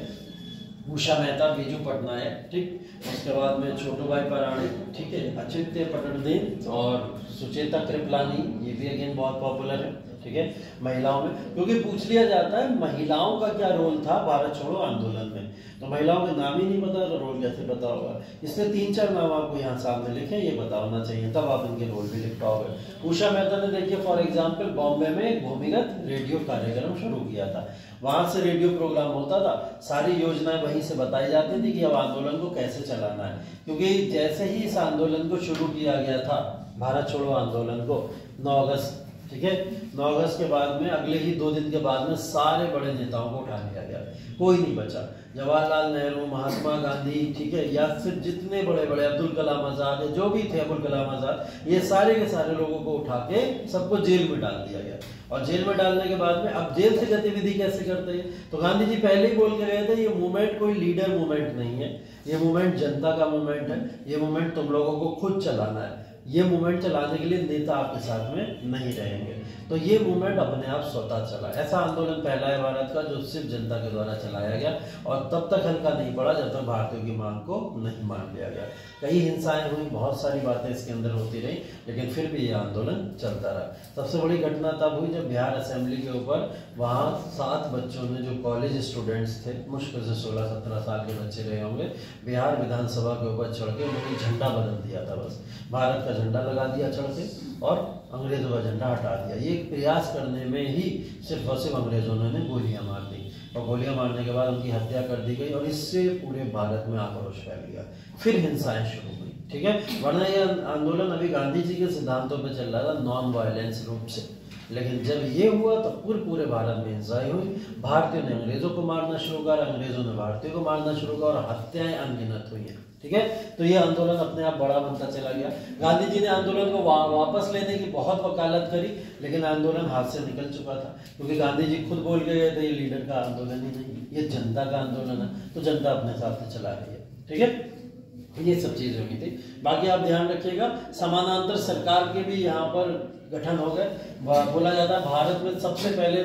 उषा मेहता, बीजू पटनायक, ठीक, उसके बाद में छोटू भाई पराणे, ठीक है, अच्युत पटनायक और सुचेता कृपलानी, ये भी अगेन बहुत पॉपुलर है, ठीक है, महिलाओं में। क्योंकि पूछ लिया जाता है महिलाओं का क्या रोल था भारत छोड़ो आंदोलन में, तो महिलाओं के नाम ही नहीं पता तो रोल कैसे पता होगा। इसलिए 3-4 नाम आपको यहाँ सामने लिखे, ये पता होना चाहिए, तब आप इनके रोल भी लिख पाओगे। उषा मेहता ने देखिए फॉर एग्जाम्पल बॉम्बे में एक भूमिगत रेडियो कार्यक्रम शुरू किया था, वहां से रेडियो प्रोग्राम होता था, सारी योजनाएं वहीं से बताई जाती थी कि अब आंदोलन को कैसे चलाना है। क्योंकि जैसे ही इस आंदोलन को शुरू किया गया था, भारत छोड़ो आंदोलन को 9 अगस्त, ठीक है, 9 अगस्त के बाद में अगले ही 2 दिन के बाद में सारे बड़े नेताओं को उठा लिया गया, कोई नहीं बचा। जवाहरलाल नेहरू, महात्मा गांधी, ठीक है, या फिर जितने बड़े बड़े, अब्दुल कलाम आजाद, जो भी थे अब्दुल कलाम आजाद, ये सारे के सारे लोगों को उठा के सबको जेल में डाल दिया गया। और जेल में डालने के बाद में अब जेल से गतिविधि कैसे करते हैं, तो गांधी जी पहले ही बोल के गए थे ये मूवमेंट कोई लीडर मूवमेंट नहीं है, ये मूवमेंट जनता का मूवमेंट है, ये मूवमेंट तुम लोगों को खुद चलाना है, ये मूवमेंट चलाने के लिए नेता आपके साथ में नहीं रहेंगे। तो ये मूवमेंट अपने आप स्वतः चला। ऐसा आंदोलन पहला है भारत का जो सिर्फ जनता के द्वारा चलाया गया, और तब तक हल्का नहीं पड़ा जब तक भारतीयों की मांग को नहीं मान लिया गया। कई हिंसाएं हुई, बहुत सारी बातें इसके अंदर होती रही, लेकिन फिर भी ये आंदोलन चलता रहा। सबसे बड़ी घटना तब हुई जब बिहार असेंबली के ऊपर वहाँ 7 बच्चों ने, जो कॉलेज स्टूडेंट्स थे, मुश्किल से 16-17 साल के बच्चे रहे होंगे, बिहार विधानसभा के ऊपर चढ़ के उन्होंने झंडा बदल दिया था, बस भारत का झंडा लगा दिया चढ़ के और अंग्रेजों का झंडा हटा दिया। ये प्रयास करने में ही सिर्फ और सिर्फ अंग्रेजों ने गोलियां मार दी, और गोलियां मारने के बाद उनकी हत्या कर दी गई, और इससे पूरे भारत में आक्रोश फैल गया। फिर हिंसाएं शुरू हुई, ठीक है, वरना यह आंदोलन अभी गांधी जी के सिद्धांतों पर चल रहा था, नॉन वायलेंस रूप से। लेकिन जब ये हुआ तो पूरे भारत में हिंसाएं हुई, भारतीयों ने अंग्रेजों को मारना शुरू किया, अंग्रेजों ने भारतीयों को मारना शुरू किया, और हत्याएं अनगिनत हुई हैं, ठीक है। तो ये आंदोलन अपने आप बड़ा बनता चला गया। गांधी जी ने आंदोलन को वापस लेने की बहुत वकालत करी, लेकिन आंदोलन हाथ से निकल चुका था, क्योंकि गांधी जी खुद बोल के गए थे ये लीडर का आंदोलन ही नहीं, ये जनता का आंदोलन है, तो जनता अपने हिसाब से चला रही है, ठीक है। ये सब चीजें हुई थी। बाकी आप ध्यान रखिएगा, समानांतर सरकार के भी यहाँ पर गठन हो गए। बोला जाता है भारत में सबसे पहले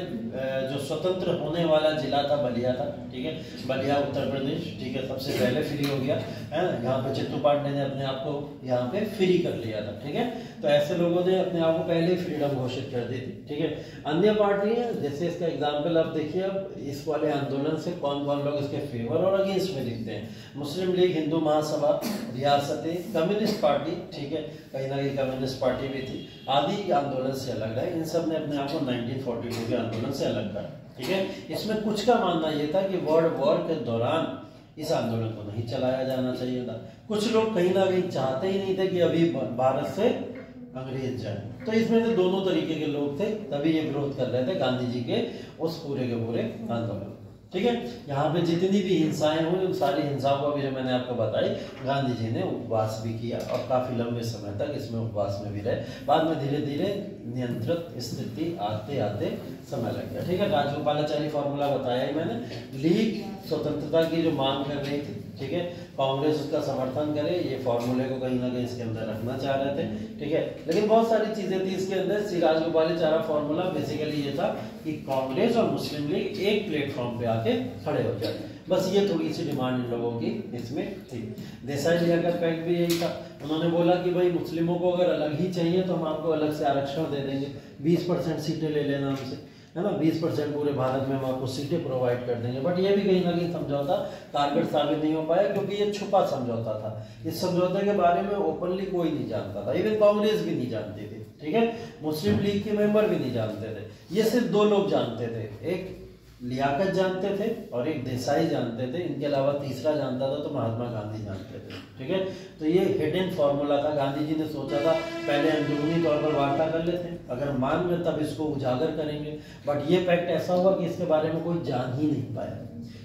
जो स्वतंत्र होने वाला जिला था बलिया था, ठीक है, बलिया उत्तर प्रदेश, ठीक है, सबसे पहले फ्री हो गया है। यहाँ पे चित्तू पांडे ने अपने आप को यहाँ पे फ्री कर लिया था, ठीक है। तो ऐसे लोगों ने अपने आप को पहले फ्रीडम घोषित कर दी थी, ठीक है। अन्य पार्टी है, जैसे इसका एग्जाम्पल आप देखिए, अब इस वाले आंदोलन से कौन कौन लोग इसके फेवर और अगेंस्ट में दिखते हैं। मुस्लिम लीग, हिंदू महासभा, रियासती, कम्युनिस्ट पार्टी, ठीक है, कहीं ना कहीं कम्युनिस्ट पार्टी भी थी, आदि आंदोलन से अलग है। इन सब ने अपने आप को 1942 के आंदोलन से अलग करा, ठीक है। इसमें कुछ का मानना यह था कि वर्ल्ड वॉर के दौरान इस आंदोलन को नहीं चलाया जाना चाहिए था। कुछ लोग कहीं ना कहीं चाहते ही नहीं थे कि अभी भारत से अंग्रेज जाए। तो इसमें से दोनों तरीके के लोग थे, तभी ये विरोध कर रहे थे गांधी जी के उस पूरे के पूरे आंदोलन, ठीक है। यहाँ पे जितनी भी हिंसाएं हुई उन सारी हिंसाओं को भी जो मैंने आपको बताई, गांधी जी ने उपवास भी किया और काफी लंबे समय तक इसमें उपवास में भी रहे। बाद में धीरे धीरे नियंत्रित स्थिति आते आते समय लग गया, ठीक है। राजगोपालाचारी फॉर्मूला बताया ही मैंने। लीग स्वतंत्रता की जो मांग कर रही थी, ठीक है, कांग्रेस उसका समर्थन करे, ये फॉर्मूले को कहीं ना कहीं इसके अंदर रखना चाह रहे थे, ठीक है। लेकिन बहुत सारी चीजें थी इसके अंदर। श्री राजगोपालाचारी फॉर्मूला बेसिकली ये था कि कांग्रेस और मुस्लिम लीग एक प्लेटफॉर्म पे आके खड़े हो जाए, बस ये थोड़ी सी डिमांड इन लोगों की इसमें थी। देसाई लियाकत पैक्ट भी यही था। उन्होंने बोला कि भाई मुस्लिमों को अगर अलग ही चाहिए तो हम आपको अलग से आरक्षण दे देंगे, 20% सीटें ले लेना हमसे, है ना, 20% पूरे भारत में हम आपको सीटें प्रोवाइड कर देंगे। बट ये भी कहीं ना कहीं समझौता कारगर साबित नहीं हो पाया, क्योंकि ये छुपा समझौता था। इस समझौते के बारे में ओपनली कोई नहीं जानता था, इवन कांग्रेस भी नहीं जानती थी, ठीक है, मुस्लिम लीग के मेंबर भी नहीं जानते थे। ये सिर्फ दो लोग जानते थे, एक लियाकत जानते थे और एक देसाई जानते थे। इनके अलावा तीसरा जानता था तो महात्मा गांधी जानते थे, ठीक है। तो ये हिडन फॉर्मूला था। गांधी जी ने सोचा था पहले अंदरूनी तौर पर वार्ता कर लेते हैं, अगर मान गए तब इसको उजागर करेंगे। बट ये फैक्ट ऐसा हुआ कि इसके बारे में कोई जान ही नहीं पाया,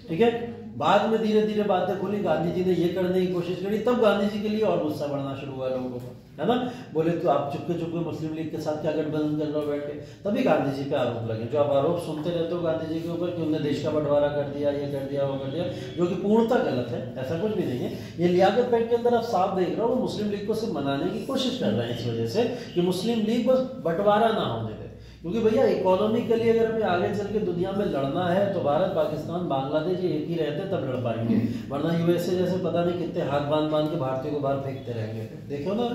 ठीक है। बाद में धीरे धीरे बातें खुली, गांधी जी ने ये करने की कोशिश करी, तब गांधी जी के लिए और गुस्सा बढ़ना शुरू हुआ लोगों को, है ना। बोले तो आप चुपके चुपके मुस्लिम लीग के साथ क्या गठबंधन कर रहे हो बैठ के, तभी गांधी जी पे आरोप लगे। जो आप आरोप सुनते रहते हो गांधी जी के ऊपर कि उन्होंने देश का बंटवारा कर दिया, ये कर दिया, वो कर दिया, जो कि पूर्णतः गलत है, ऐसा कुछ भी नहीं है। ये लियाकत पैक्ट के अंदर आप साफ देख रहे हो, वो मुस्लिम लीग को सिर्फ मनाने की कोशिश कर रहे हैं इस वजह से कि मुस्लिम लीग बस बंटवारा ना होने दे। क्योंकि भैया इकोनॉमिकली अगर हमें आगे चल के दुनिया में लड़ना है तो भारत, पाकिस्तान, बांग्लादेश ये एक ही रहते तब लड़ पाएंगे, वरना यूएसए जैसे पता नहीं कितने हाथ बांध बांध के भारतीयों को बाहर फेंकते रहेंगे। देखो ना,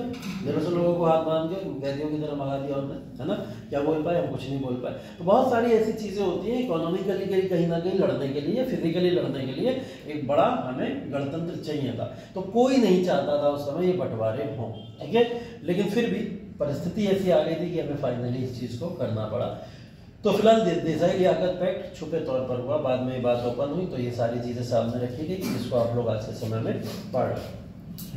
जरूर से लोगों को हाथ बांध के कैदियों की तरह भगा दिया उन्होंने, है ना। क्या बोल पाए हम? कुछ नहीं बोल पाए। तो बहुत सारी ऐसी चीजें होती हैं इकोनॉमिकली कहीं ना कहीं लड़ने के लिए, फिजिकली लड़ने के लिए एक बड़ा हमें गणतंत्र चाहिए था। तो कोई नहीं चाहता था उस समय ये बंटवारे हों, ठीक है। लेकिन फिर भी परिस्थिति ऐसी आ गई थी कि हमें फाइनली इस चीज को करना पड़ा। तो फिलहाल देसाई लियाकत पैक्ट छुपे तौर पर हुआ, बाद में ये बात ओपन हुई तो ये सारी चीजें सामने रखी गई, जिसको आप लोग आज के समय में पढ़ रहे हैं।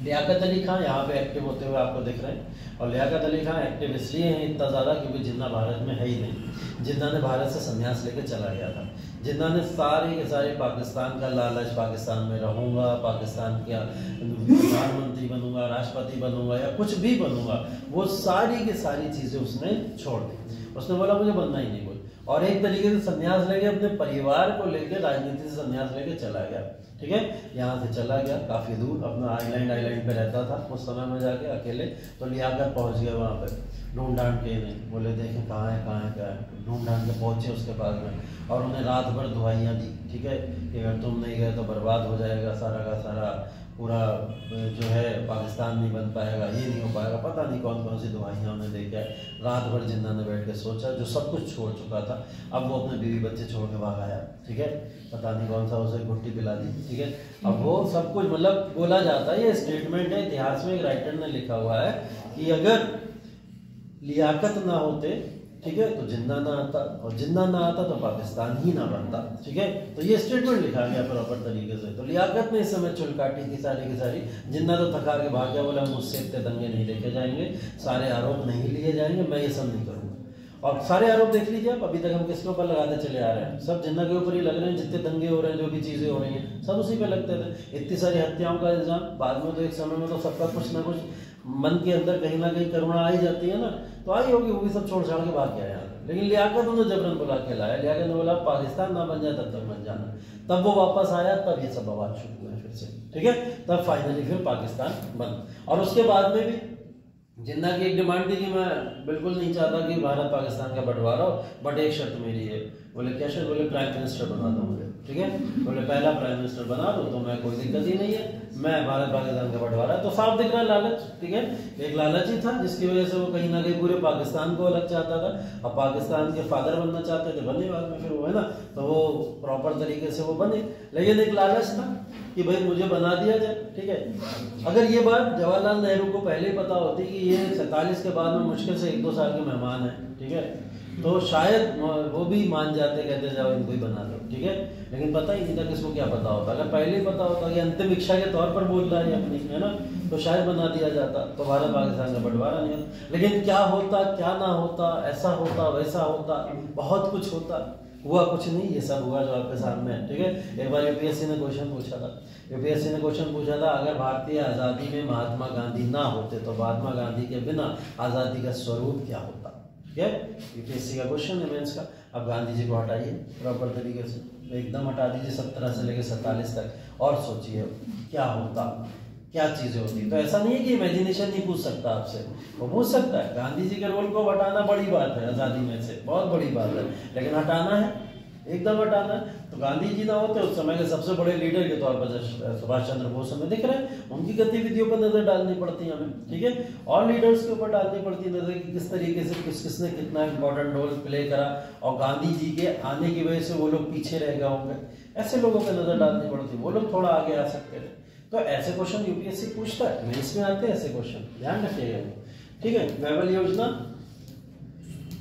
लियाकत अली खां यहाँ पे एक्टिव होते हुए आपको दिख रहे हैं, और लियाकत अली खां एक्टिव इसलिए हैं इतना ज़्यादा क्योंकि जिन्ना भारत में है ही नहीं। जिन्ना ने भारत से संन्यास लेके चला गया था। जिन्ना ने सारे के सारे पाकिस्तान का लालच, पाकिस्तान में रहूँगा, पाकिस्तान का प्रधानमंत्री बनूंगा, राष्ट्रपति बनूंगा या कुछ भी बनूंगा, वो सारी की सारी चीज़ें उसने छोड़ दी। उसने बोला मुझे बनना ही नहीं, बोल, और एक तरीके से संन्यास लेके अपने परिवार को लेकर राजनीति से संन्यास लेके चला गया, ठीक है। यहाँ से चला गया काफ़ी दूर, अपना आइलैंड पे रहता था उस समय में जाके अकेले। तो लियाकत पहुँच गए वहाँ पे, ढूंढ ढांड के नहीं, बोले देखें कहाँ है कहाँ है क्या है, ढूंढ ढांड के पहुँचे उसके पास में, और उन्हें रात भर दुआइयाँ दी, ठीक है, कि अगर तुम नहीं गए तो बर्बाद हो जाएगा सारा का सारा, पूरा जो है पाकिस्तान नहीं बन पाएगा, ये नहीं हो पाएगा, पता नहीं कौन कौन सी दुआइयाँ उन्हें दे के आए। रात भर जिन्ना ने बैठ के सोचा, जो सब कुछ छोड़ चुका था, अब वो अपने बीवी बच्चे छोड़ के भाग आया, ठीक है, पता नहीं कौन सा उसे घुट्टी पिला दी, ठीक है। अब वो सब कुछ, मतलब बोला जाता है, ये स्टेटमेंट है, इतिहास में एक राइटर ने लिखा हुआ है कि अगर लियाकत ना होते, ठीक है, तो जिन्ना ना आता, और जिन्ना ना आता तो पाकिस्तान ही ना बनता, ठीक है। तो ये स्टेटमेंट लिखा गया प्रॉपर तरीके से। तो लियाकत ने इस समय चुल काटी थी सारी की सारी। जिन्ना तो थका के भाग गया, बोला मुझसे इतने दंगे नहीं लेके जाएंगे, सारे आरोप नहीं लिए जाएंगे, मैं ये सब नहीं करूँगा। और सारे आरोप देख लीजिए आप, अभी तक हम किसके ऊपर लगाते चले आ रहे हैं, सब जिन्ना के ऊपर ही लग रहे हैं। जितने दंगे हो रहे हैं, जो भी चीज़ें हो रही हैं, सब उसी पे लगते थे। इतनी सारी हत्याओं का इल्जाम, बाद में तो एक समय में तो सबका कुछ ना कुछ मन के अंदर कहीं ना कहीं करुणा आ ही जाती है ना, तो आई होगी, वो भी सब छोड़ छाड़ के भाग गया यहाँ। लेकिन लियाकत उन्होंने जबरन बुला के लाया। लियाकत ने बोला पाकिस्तान ना बन जाए तब तक मत जाना। तब वो वापस आया, तब ये सब बवाल शुरू हुए फिर से, ठीक है। तब फाइनली फिर पाकिस्तान बन, और उसके बाद में भी जिन्ना की एक डिमांड थी कि मैं बिल्कुल नहीं चाहता कि भारत पाकिस्तान का बंटवारा हो, बट एक शर्त मेरी है। बोले क्या शर्त? बोले प्राइम मिनिस्टर बना दो मुझे, ठीक है। बोले पहला प्राइम मिनिस्टर बना दो तो मैं कोई दिक्कत ही नहीं है, मैं भारत पाकिस्तान का बंटवारा। तो साफ दिख रहा है लालच, ठीक है। एक लालच ही था जिसकी वजह से वो कहीं ना कहीं पूरे पाकिस्तान को अलग चाहता था। अब पाकिस्तान के फादर बनना चाहते थे, बने बाद में फिर वो है ना, तो वो प्रॉपर तरीके से वो बने, लेकिन एक लालच था कि भाई मुझे बना दिया जाए, ठीक है। अगर ये बात जवाहरलाल नेहरू को पहले ही पता होती कि ये 47 के बाद में मुश्किल से 1-2 साल के मेहमान है, ठीक है, तो शायद वो भी मान जाते, कहते जाओ इनको ही बना दो, ठीक है। लेकिन पता ही नहीं था किसको क्या पता होता। अगर पहले ही पता होता कि अंतिम इच्छा के तौर पर बोल रहा है अपनी, है ना, तो शायद बना दिया जाता, तो भारत पाकिस्तान का बंटवारा नहीं होता। लेकिन क्या होता, क्या ना होता, ऐसा होता, वैसा होता, बहुत कुछ होता, हुआ कुछ नहीं। ये सब हुआ जो आपके सामने है, ठीक है। एक बार यूपीएससी ने क्वेश्चन पूछा था, यूपीएससी ने क्वेश्चन पूछा था, अगर भारतीय आज़ादी में महात्मा गांधी ना होते तो महात्मा गांधी के बिना आज़ादी का स्वरूप क्या होता, ठीक है। यूपीएससी का क्वेश्चन है मेंस का। अब गांधी जी को हटाइए प्रॉपर तरीके से, एकदम हटा दीजिए 17 से लेकर 47 तक, और सोचिए क्या होता, क्या चीजें होती। तो ऐसा नहीं है कि इमेजिनेशन नहीं पूछ सकता आपसे, वो पूछ सकता है। गांधी जी के रोल को हटाना बड़ी बात है, आज़ादी में से बहुत बड़ी बात है, लेकिन हटाना है, एकदम हटाना है। तो गांधी जी ना होते उस समय के सबसे बड़े लीडर के तौर पर सुभाष चंद्र बोस हमें दिख रहे हैं, उनकी गतिविधियों पर नजर डालनी पड़ती है हमें, ठीक है। और लीडर्स के ऊपर डालनी पड़ती है नजर कि किस तरीके से किसने कितना इंपॉर्टेंट रोल प्ले करा, और गांधी जी के आने की वजह से वो लोग पीछे रह गए होंगे, ऐसे लोगों पर नजर डालनी पड़ती है। वो लोग थोड़ा आगे आ सकते थे। तो ऐसे क्वेश्चन यूपीएससी पूछता है, मेंस में आते हैं ऐसे क्वेश्चन, ध्यान रखिएगा, ठीक है। वेबल योजना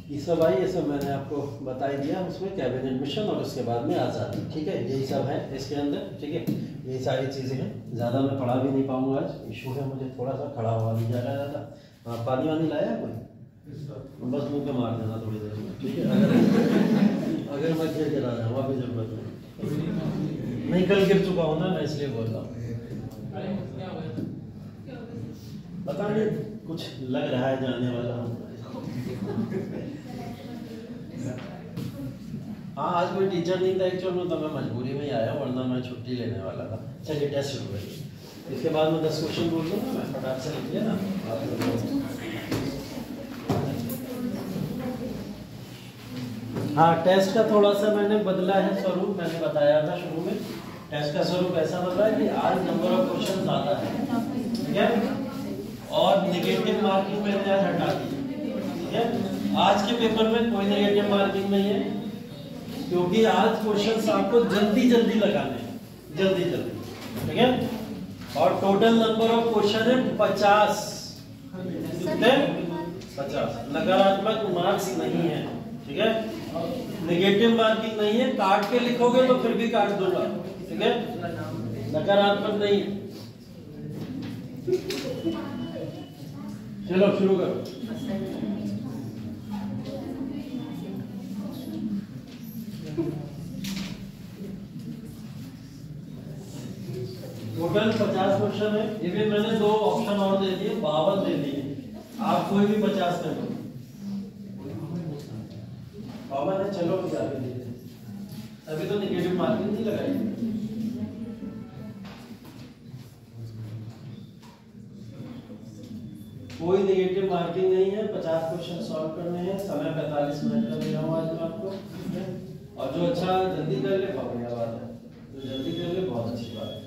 ये सब आई, ये सब मैंने आपको बता ही दिया। उसमें कैबिनेट मिशन और उसके बाद में आज़ादी, ठीक है, यही सब है इसके अंदर, ठीक है। यही सारी चीज़ें हैं, ज़्यादा मैं पढ़ा भी नहीं पाऊंगा आज, इशू है मुझे थोड़ा सा, खड़ा हुआ नहीं जा रहा था। पानी वानी लाया कोई? बस मुंह पे मार देना थोड़ी देर में, ठीक है। अगर मैं गिर गिरा जाऊँ अभी जरूरत नहीं, कल गिर चुका हूँ ना मैं, इसलिए बोल रहा हूँ। पता नहीं कुछ लग रहा है जाने वाला। हाँ, आज कोई टीचर नहीं था एक्चुअल में, तो मैं मजबूरी में ही आया, वरना मैं छुट्टी लेने वाला था। चलिए टेस्ट शुरू करिए, इसके बाद में 10 क्वेश्चन बोल दूँगा मैं, फटाक से लिख लेना आप। हाँ, टेस्ट का थोड़ा सा मैंने बदला है स्वरूप, मैंने बताया था शुरू में। टेस्ट का स्वरूप ऐसा बदला है कि आज नंबर ऑफ क्वेश्चन ज़्यादा है, ठीक है, और नेगेटिव मार्किंग मैंने आज हटा दी, ठीक है। आज के पेपर में कोई नेगेटिव मार्किंग नहीं है, क्योंकि आज क्वेश्चन आपको जल्दी जल्दी लगाने हैं, जल्दी जल्दी, ठीक है। और टोटल नंबर ऑफ क्वेश्चन है 50, कितने? 50। नकारात्मक मार्क्स नहीं है, ठीक है, नेगेटिव मार्किंग नहीं है। काट के लिखोगे तो फिर भी काट दूंगा, ठीक है, नकारात्मक नहीं है। चलो शुरू करो। टोटल 50 क्वेश्चन है, ये भी मैंने 2 ऑप्शन और दे दिए, 52 दे दिए, आप कोई भी 50 कर लो। 52 है, चलो भी आगे दे दें, अभी तो नेगेटिव मार्किंग नहीं लगाई। कोई नेगेटिव मार्किंग नहीं है, 50 क्वेश्चन सॉल्व करने हैं, समय 45 मिनट का दे रहा हूँ आज मैं आपको, ठीक है। और जो अच्छा जल्दी कर ले बहुत बढ़िया बात है, जो जल्दी कर ले बहुत अच्छी बात है।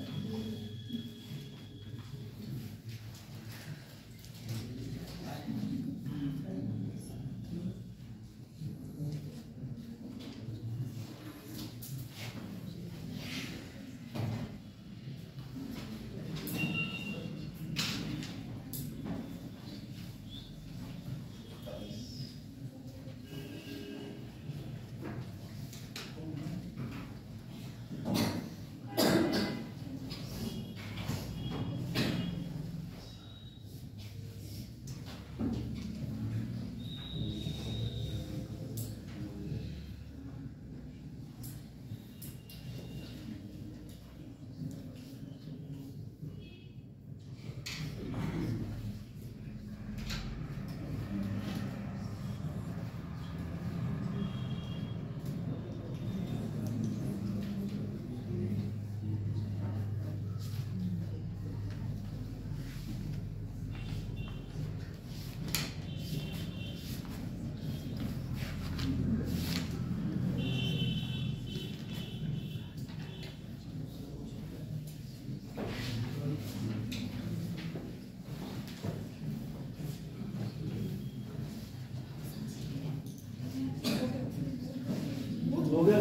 हो गया।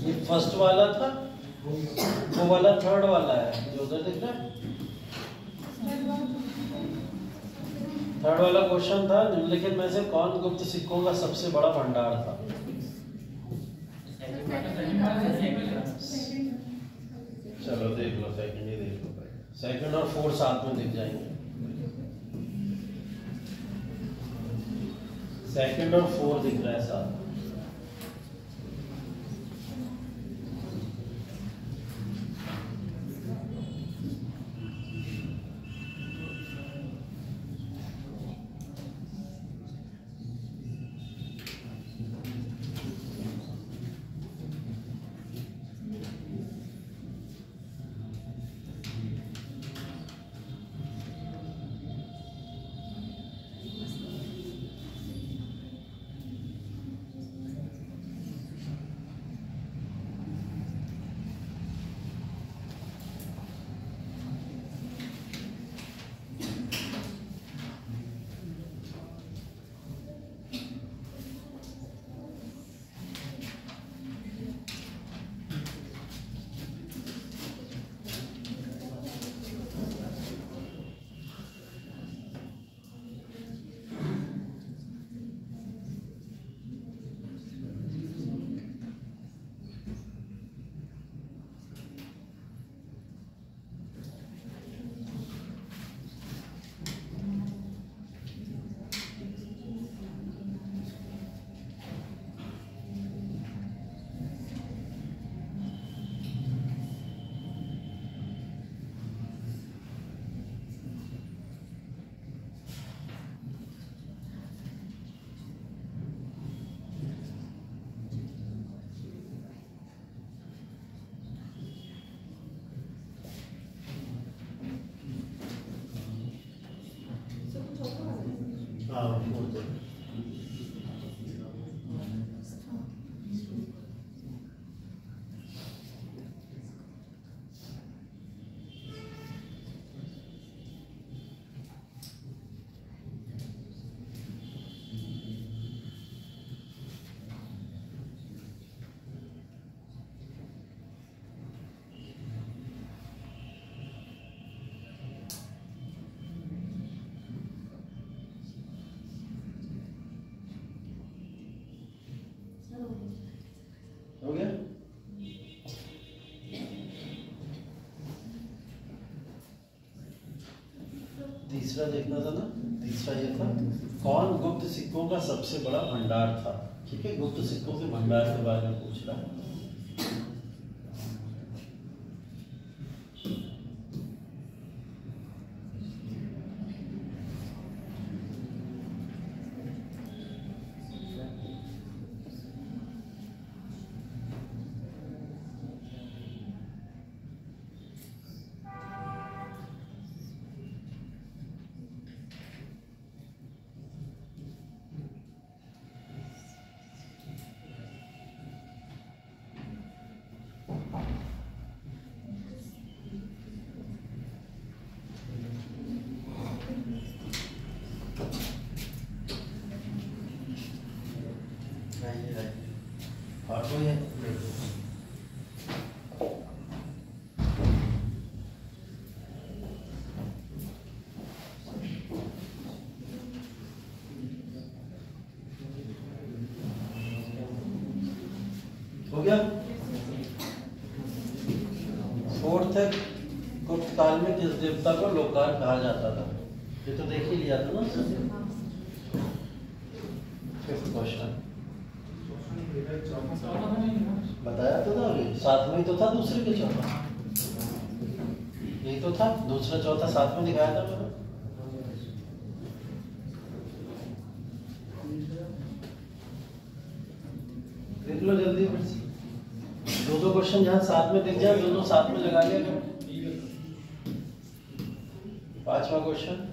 ये फर्स्ट वाला था, वो वाला थर्ड वाला है जो उधर दिख रहा है। थर्ड वाला क्वेश्चन था, निम्नलिखित में से कौन गुप्त सिक्कों का सबसे बड़ा भंडार था? चलो देख लो, सेकंड ही देख लो, सेकंड और फोर्थ साथ में दिख जाएंगे। सेकंड और फोर्थ दिख रहा है साथ। हो गया। तीसरा देखना था ना, तीसरा ये था, कौन गुप्त सिक्कों का सबसे बड़ा भंडार था? ठीक है, गुप्त सिक्कों के भंडार के बारे में पूछ रहा है। और कोई है? हो गया। फोर्थ है, गुप्त काल में किस देवता को लोकार कहा जाता था? ये तो देख ही लिया था ना। फिफ्थ क्वेश्चन बताया तो था अभी, साथ में ही तो था दूसरे के चौथा, यही तो था, दूसरा चौथा साथ में दिखाया था मैंने। देख लो जल्दी, दो दो क्वेश्चन जहाँ साथ में दिख जाए दोनों साथ में लगा लिया करो। पांचवा क्वेश्चन,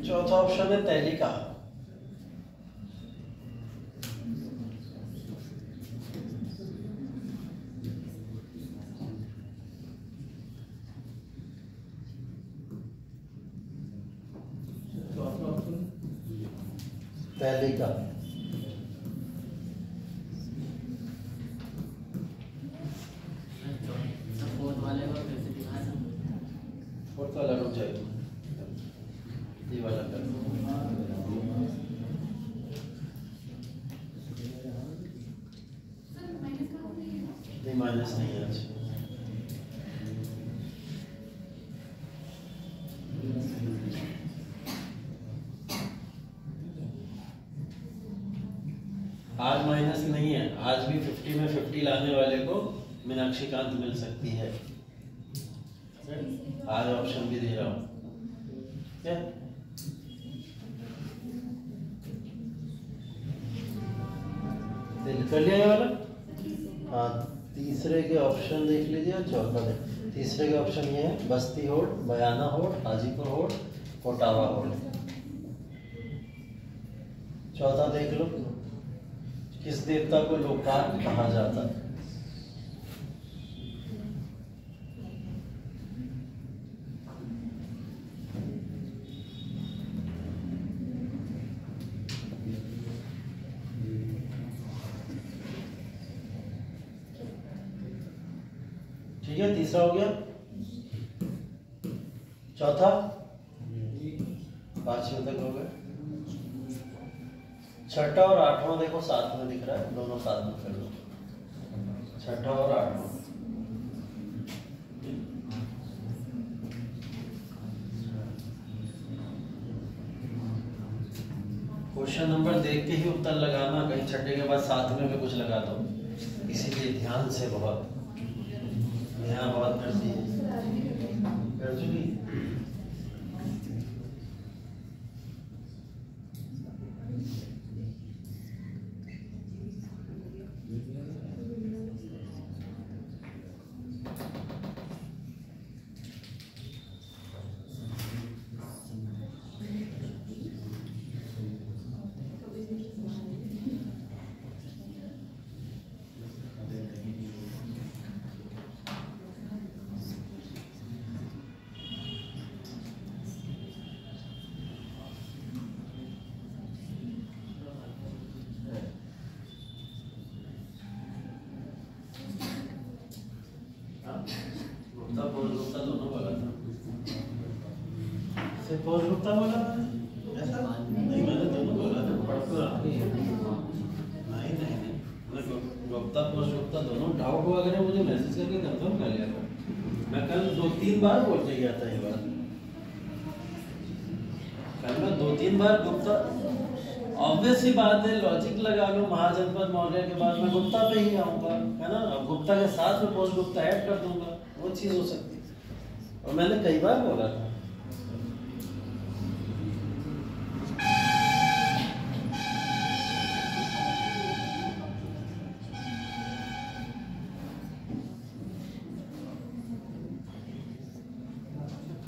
चौथा ऑप्शन है तैलिका। पहले का फोर्थ वाला रुक जाएगा, ये वाला कर नहीं, माइनस नहीं है आज। आज माइनस नहीं है, आज भी 50 में 50 लाने वाले को मीनाक्षी कांत मिल सकती है। आज ऑप्शन भी दे रहा हूं क्या? कर लिया ये वाला। हाँ, तीसरे के ऑप्शन देख लीजिए और चौथा देख। तीसरे के ऑप्शन ये है, बस्ती होड़, बयाना होड़, हाजीपुर होड़, कोटावा होड़। चौथा देख लो, किस देवता को लोकार्क कहा जाता है? ठीक है, तीसरा हो गया। चौथा 5वें तक हो गया। छठा और आठवां देखो साथ में दिख रहा है, दोनों साथ में कर लो। छठा और आठवां। क्वेश्चन नंबर देख के ही उत्तर लगाना, कहीं छठे के बाद साथ में भी कुछ लगा दो, इसीलिए ध्यान से बहुत यहाँ बहुत करती है। कर चुकी गुप्ता दोनों बोला था, सिर्फ गुप्ता बोला था ऐसा नहीं, मैंने दोनों बोला था। नहीं नहीं नहीं, गुप्ता गुप्ता दोनों। डाउट हुआ अगर मुझे मैसेज करके कंफर्म कर लिया था। मैं कल 2-3 बार बोल के गया था ये बात। कल मैं 2-3 बार गुप्ता, ऑब्वियस ही बात है, लॉजिक लगा लो, महाजनपद मौर्य के बाद मैं गुप्ता पे ही आऊंगा, है ना। अब गुप्ता के साथ में पोस्ट गुप्ता ऐड कर दूंगा, वो चीज हो सकती है। और मैंने कई बार बोला था।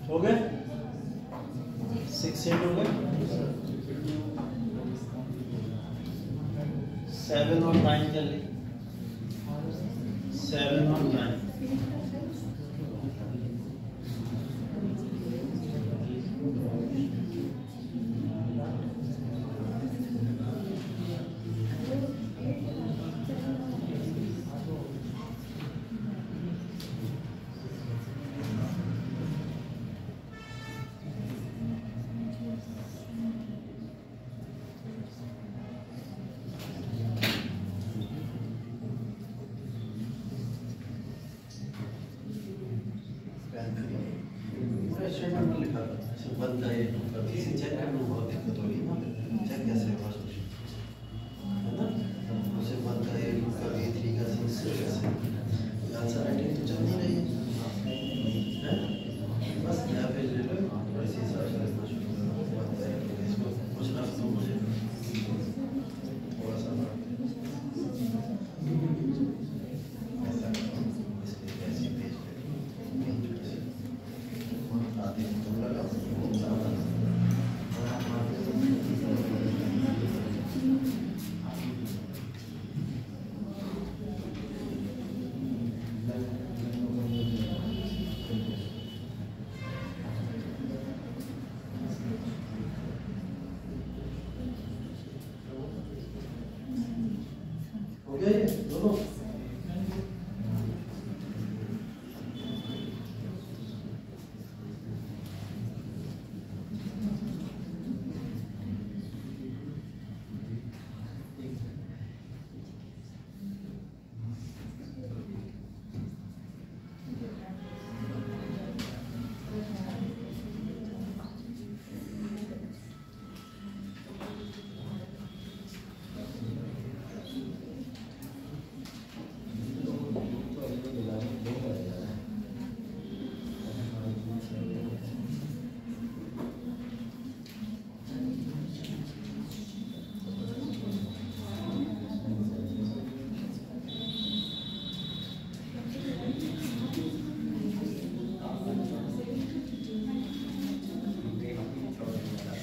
हो गए 6 8 हो गए। 7 और 9 कर ली। 7 और 9 पहला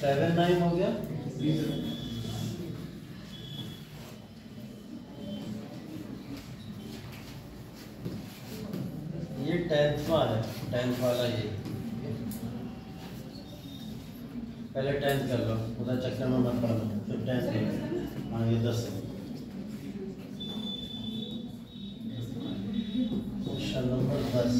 7 9 हो गया। ये 10वां है, 10th वाला ये। पहले 10th कर लो, उधर चक्कर में मत पड़ना, फिर 10th कर। हाँ ये 10 है। Question number 10।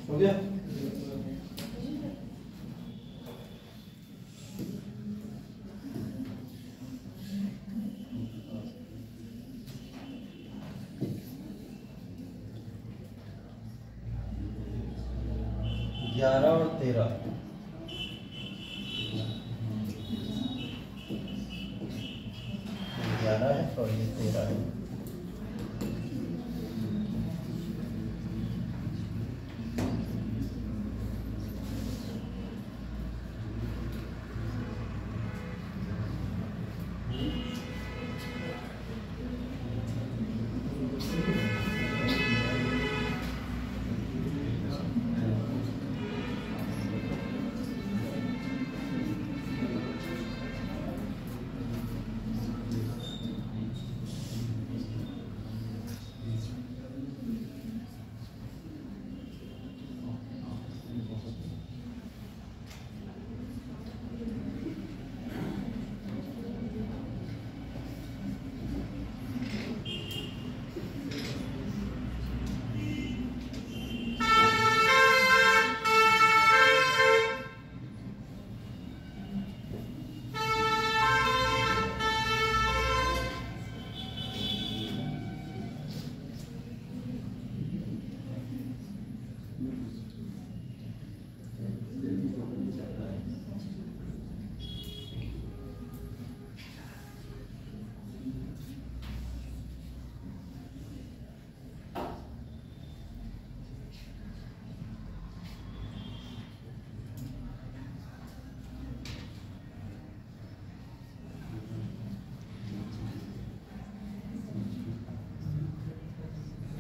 हो गया? ग्यारह और 13। 11 है और ये 13 है।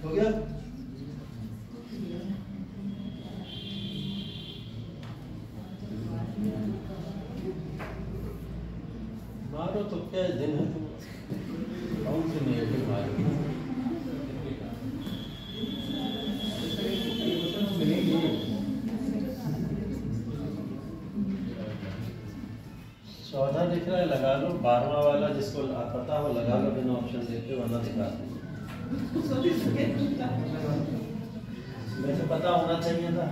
हो गया? मारो तो क्या दिन है, तुम कौन सी नेगेटिव मारो। 14 दिख रहा है, लगा लो। 12वां वाला जिसको पता हो लगा लो बिना ऑप्शन देखे, वरना दिखा दो। वैसे पता होना चाहिए था।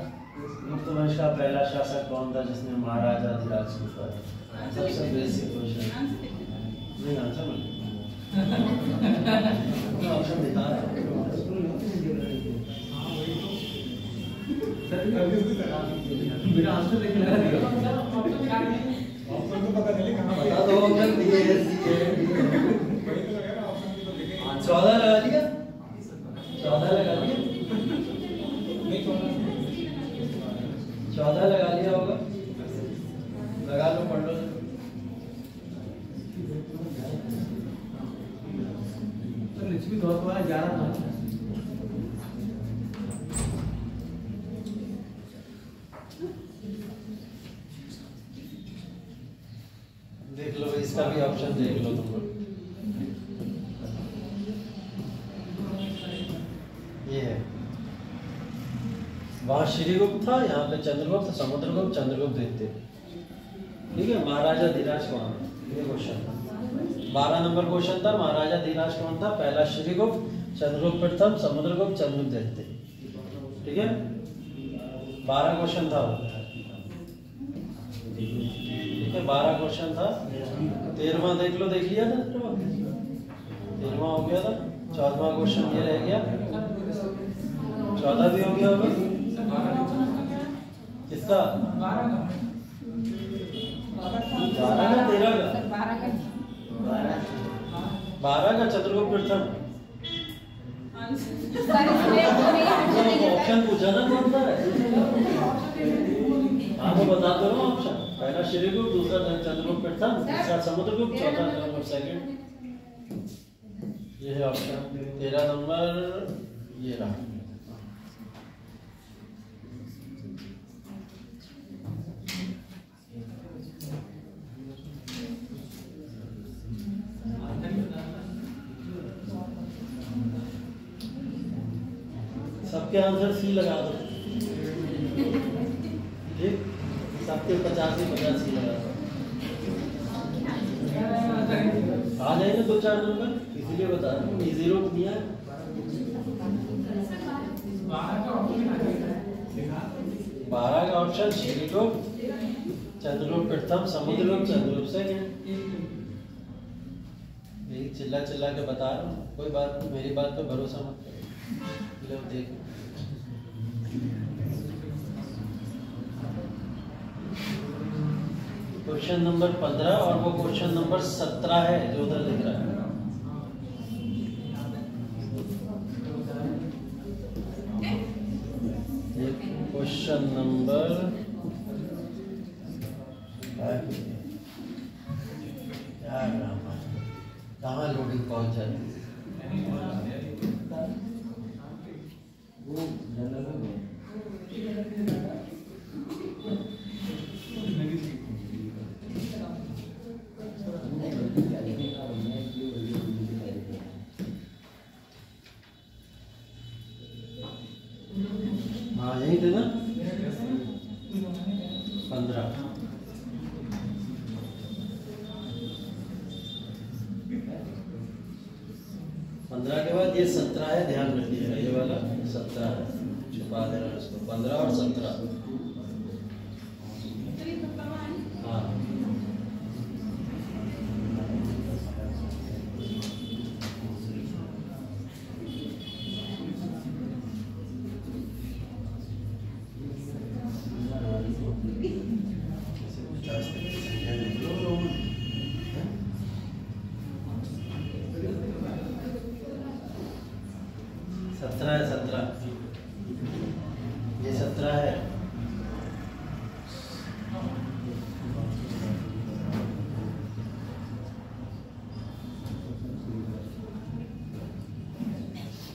तुर्कमेश का पहला शासक कौन था जिसने महाराजा धिराज को उठाया? सबसे बेसिक क्वेश्चन। नहीं आंसर ऑप्शन दिखा रहा मेरा आंसर लेके लगा दिया। ऑप्शन तो पता चले कहां बता दो। ऑप्शन दिए हैं, 14 लगा दिया, 14 लगा दिया, 14 लगा लिया होगा। लगा लो, पढ़ लो। सर लिखी दो तो 11 था। देख लो इसका भी ऑप्शन देख लो तुम लोग। ये है, वहां श्रीगुप्त था, यहाँ पे चंद्रगुप्त, समुद्रगुप्त, चंद्रगुप्त द्वितीय। ठीक है, महाराजा धीराज कौन? ये क्वेश्चन था, 12 नंबर क्वेश्चन था। महाराजा धीराज कौन था? पहला श्रीगुप्त, चंद्रगुप्त प्रथम, समुद्रगुप्त, चंद्रगुप्त द्वितीय। ठीक है, 12 क्वेश्चन था वो। ठीक है, 12 क्वेश्चन था। 13वां देख लो, देख लिया था 13वां हो गया था। 14वां क्वेश्चन ये रह गया, 14 भी हो गया होगा। किसका? 12 का 13 का 12 का चंद्रगुप्त प्रथम। ऑप्शन पूछा ना कौन सा है? हाँ वो बता दो ना ऑप्शन। पहला श्रीगुप्त, दूसरा चंद्रगुप्त प्रथम, तीसरा समुद्रगुप्त, चौथा चंद्रगुप्त सेकंड। ये है ऑप्शन। 13 नंबर ये रहा। सबके आंसर सी लगा दो, ठीक? सबके 50 सी लगा दो। आ जाएंगे 2-4 नंबर, इसीलिए बता रहा हूँ। इजी रूट दिया है। 12 का ऑप्शन श्रीगुप्त, चंद्रगुप्त प्रथम, समुद्रगुप्त, चंद्रगुप्त सेकंड। यही चिल्ला चिल्ला के बता रहा हूँ। कोई बात नहीं, मेरी बात पे भरोसा मत करो। लो देखो, क्वेश्चन नंबर 15 और वो क्वेश्चन नंबर 17 है जो उधर लिख रहा है। क्वेश्चन नंबर कहाँ लोडिंग पहुंच जाती है? हाँ यही थे ना 15। के बाद ये 17 है, ध्यान रखिएगा। ये वाला 17 है, छुपा देना इसको। 15 और 17। हाँ ये 17 है।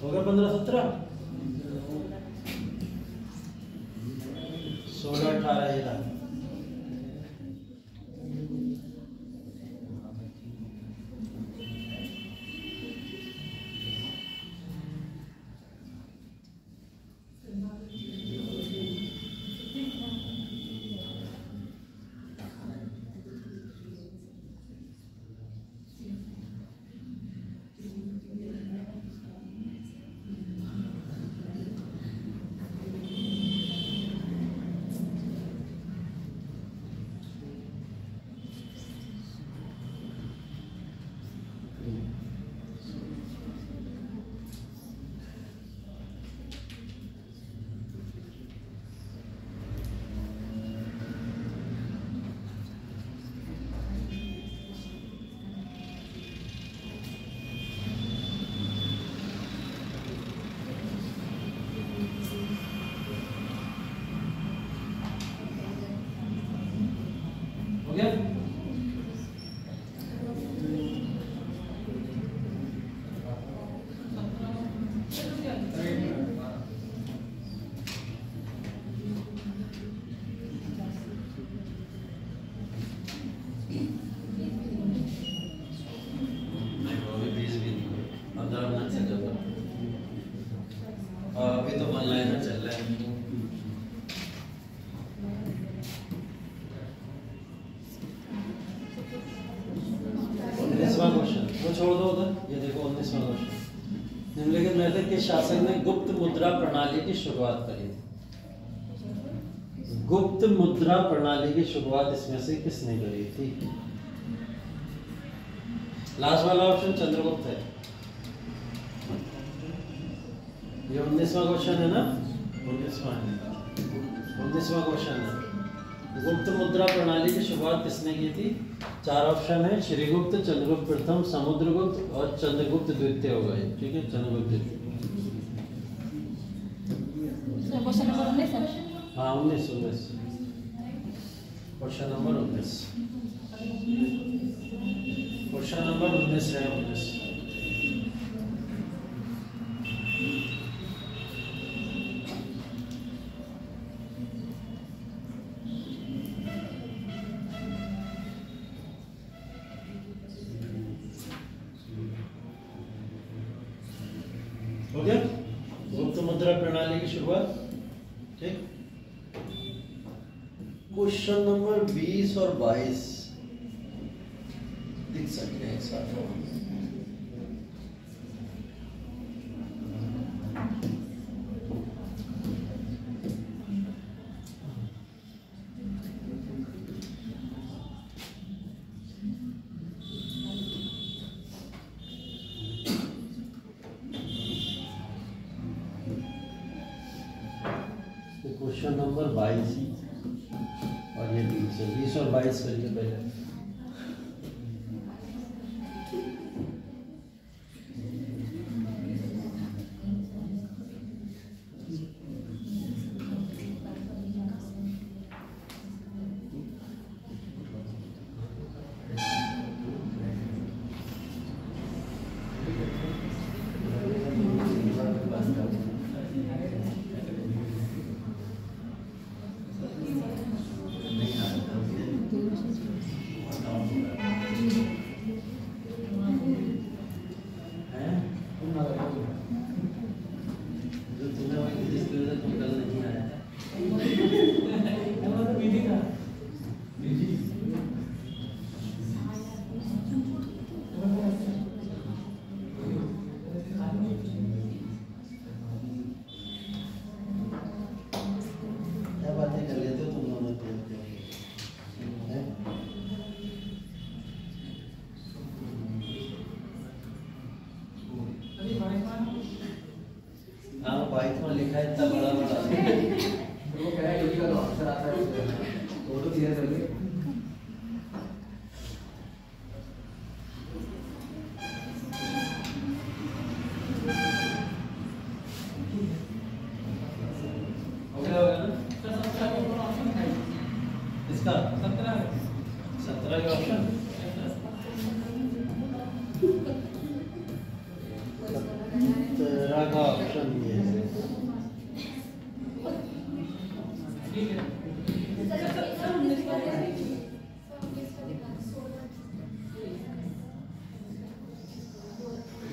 हो गया 15-17, 16-18 ये रहा। अभी तो ऑनलाइन चल रहा है। 19वां क्वेश्चन वो छोड़ दो उधर। ये देखो 19वां क्वेश्चन। निम्नलिखित में से किस शासक ने गुप्त मुद्रा प्रणाली की शुरुआत करी थी? गुप्त मुद्रा प्रणाली की शुरुआत इसमें से किसने करी थी? लास्ट वाला ऑप्शन चंद्रगुप्त है। ये 19वां क्वेश्चन है ना? 19वां क्वेश्चन है। गुप्त मुद्रा प्रणाली की शुरुआत किसने की थी? 4 ऑप्शन है, श्रीगुप्त, चंद्रगुप्त प्रथम, समुद्रगुप्त और चंद्रगुप्त द्वितीय हो गए। ठीक है, चंद्रगुप्त द्वितीय। क्वेश्चन नंबर 19 है। हाँ 19 क्वेश्चन नंबर 19 क्वेश्चन नंबर 19 है। 19 हो गया गुप्त मुद्रा प्रणाली की शुरुआत। ठीक, क्वेश्चन नंबर 20 और 22 दिख सकते हैं एक साथ। क्वेश्चन नंबर 22 और ये 20 है। 20 और 22 करिए पहले। बाइक में लिखा है इतना बड़ा बड़ा। वो कह रहा है योगी का तो आंसर आता है वो तो क्लियर कर ले। इसका 17 का ऑप्शन 17 का ऑप्शन ये है।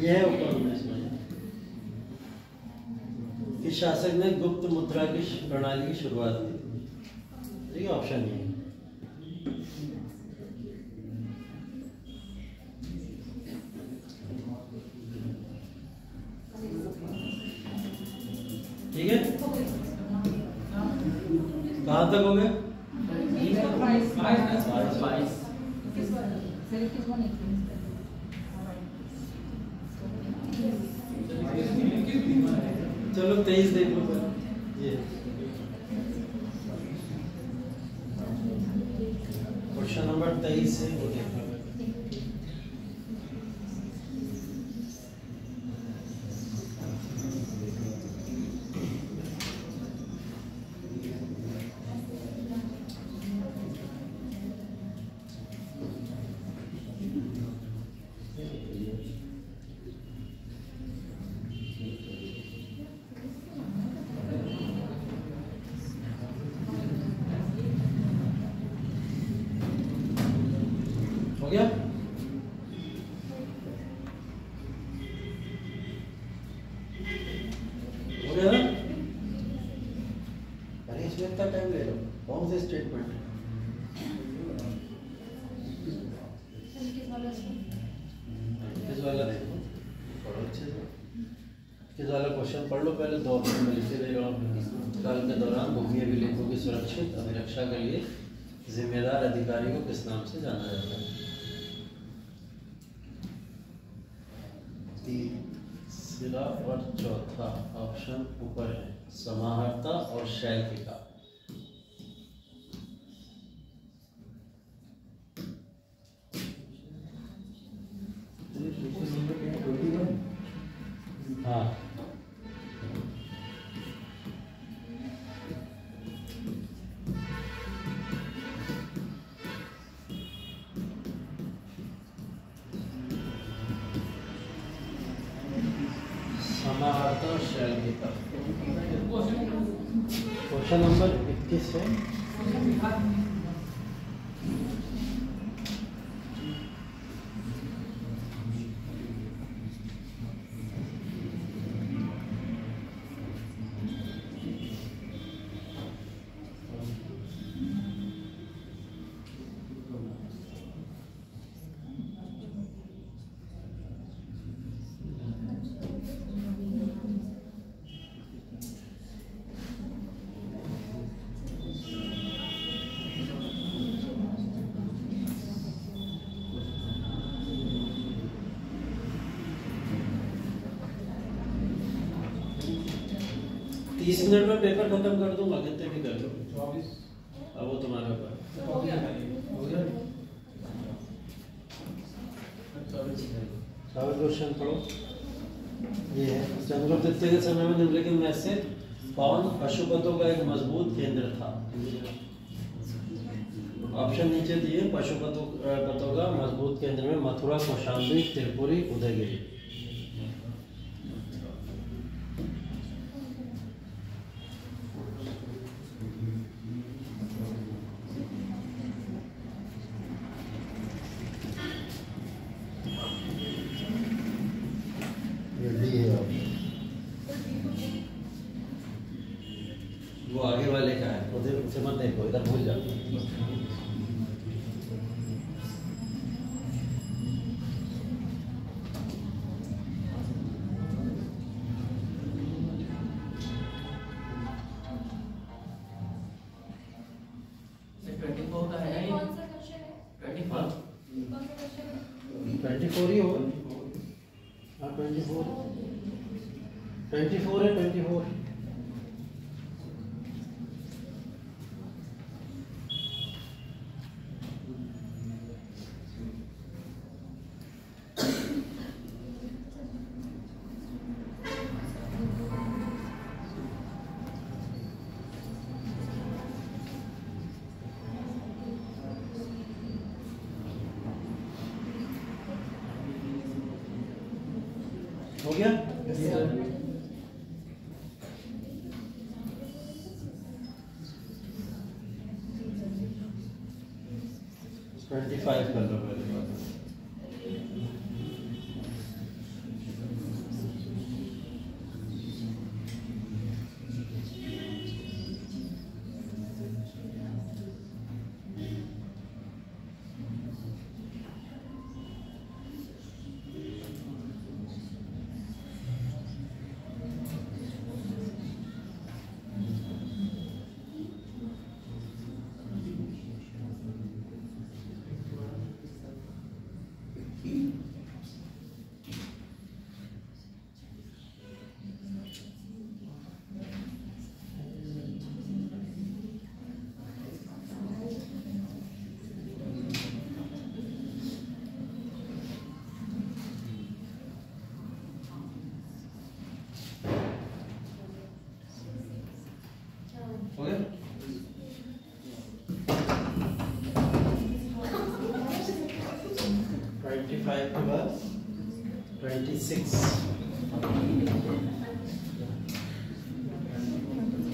यह है ऊपर 19 में। किस शासक ने गुप्त मुद्रा की प्रणाली की शुरुआत की? ठीक है, ऑप्शन ये है। ठीक है, कहाँ तक हो गए? 22। चलो 23 देख लो पहले। ये क्वेश्चन नंबर 23 है, वो देख लो। हो गया? हो गया ना? अरे इसमें इतना टाइम ले लो, कौन से स्टेटमेंट? किस वाला देखो, पढ़ो अच्छे से। इस वाला क्वेश्चन पढ़ लो पहले, 2 ऑप्शन में लिखे दे रहा हूँ। काल के दौरान भूमि अभिलेखों की सुरक्षित अभिरक्षा के लिए जिम्मेदार अधिकारी को किस नाम से जाना जाता है? तीसरा और चौथा ऑप्शन ऊपर है, समाहर्ता और शैल्पिका। हाँ, समाहर्ता और शैल्पिका। क्वेश्चन नंबर 21 है। तीस मिनट में पेपर खत्म कर दूंगा, कितने भी कर लो। 24 अब वो तुम्हारे ऊपर। हो गया। क्वेश्चन पढ़ो। ये है, चंद्रगुप्त के समय में निम्नलिखित में से कौन पशुपतों का एक मजबूत केंद्र था? ऑप्शन नीचे दिए। पशुपतों का मजबूत केंद्र में मथुरा, कौशाम्बी, त्रिपुरी, उदयगिरी। वो आगे वाले का है, उधर उसे मत देखो, इधर भूल जाओ। कौन सा क्वेश्चन है? 24 कौन सा क्वेश्चन है? 24 ही होगा। हाँ 24 है, 24। हो गया? 25 कर लो पहले बात। हो गया? 25 के बाद 26।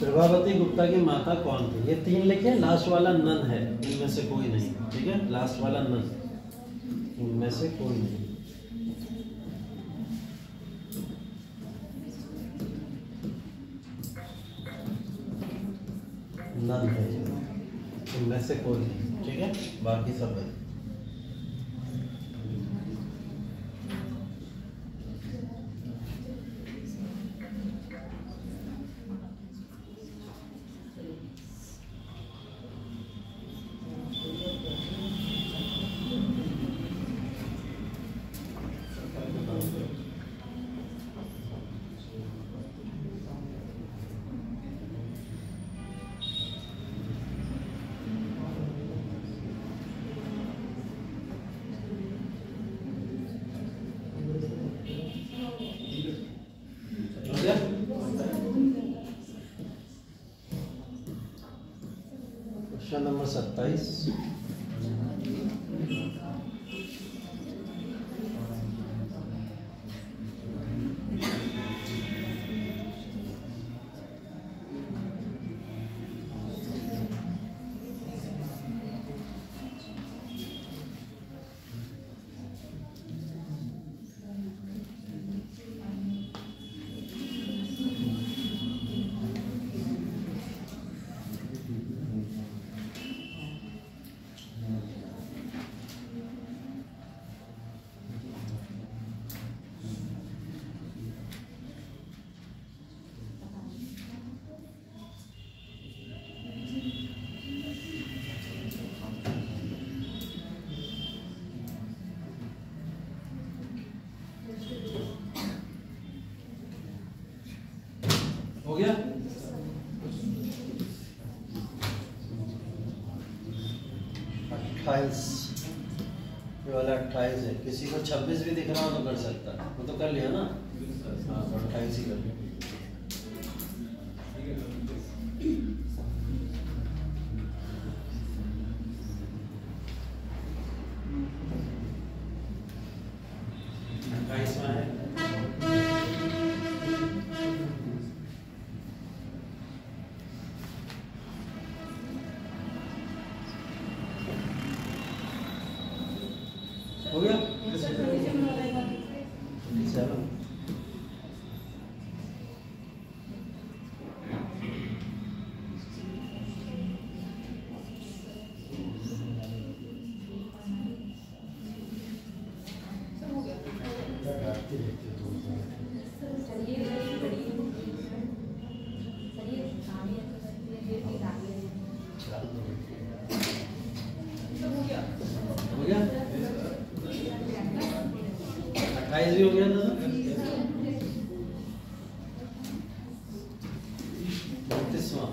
प्रभावती गुप्ता की माता कौन थी? ये 3 लिखे, लास्ट वाला नन है, इनमें से कोई नहीं। ठीक है, लास्ट वाला नन, इनमें से कोई नहीं। नन है, इनमें से कोई नहीं। ठीक है, बाकी सब है। Question number 27। हो गया? 28, ये वाला 28 है। किसी को 26 भी दिख रहा हो तो कर सकता है, वो तो कर लिया ना। हाँ, 28 ही कर लिया। हो गया? चलो हो गया? 28 भी हो गया था। 32वां,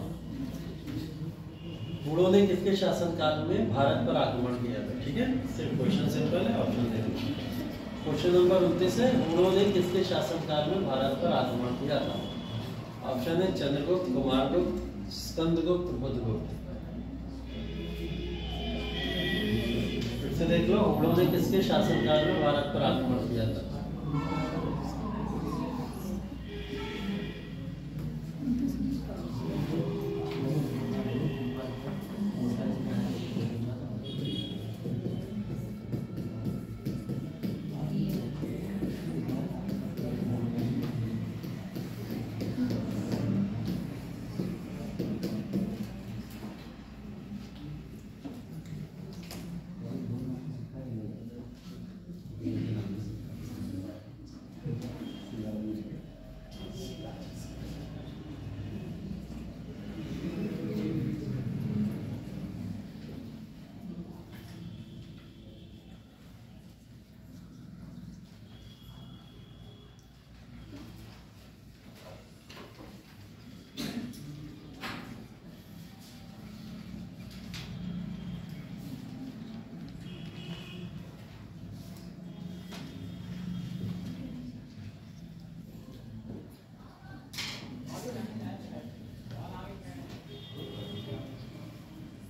हुणों ने किसके शासनकाल में भारत पर आक्रमण किया था? ठीक है, सिर्फ क्वेश्चन सिंपल है, ऑप्शन देंगे। क्वेश्चन नंबर 29 है, हुणों ने किसके शासनकाल में भारत पर आक्रमण किया था? ऑप्शन है चंद्रगुप्त, कुमारगुप्त, स्कंदगुप्त, बुद्धगुप्त। फिर से देख लो, हुणों ने किसके शासनकाल में भारत पर आक्रमण किया था?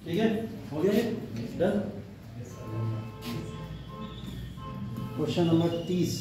ठीक है, हो गया ये डन। Question number 30।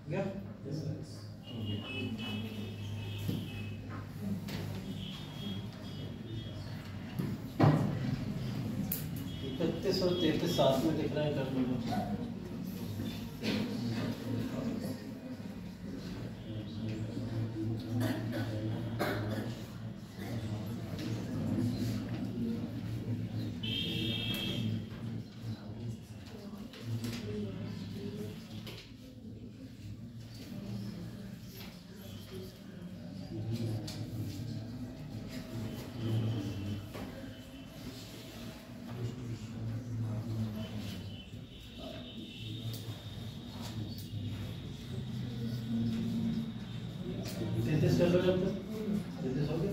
गया? 31 और 33 साथ में दिख रहे हैं, कर लो। 33 कर लो जब तक। 33 हो गया।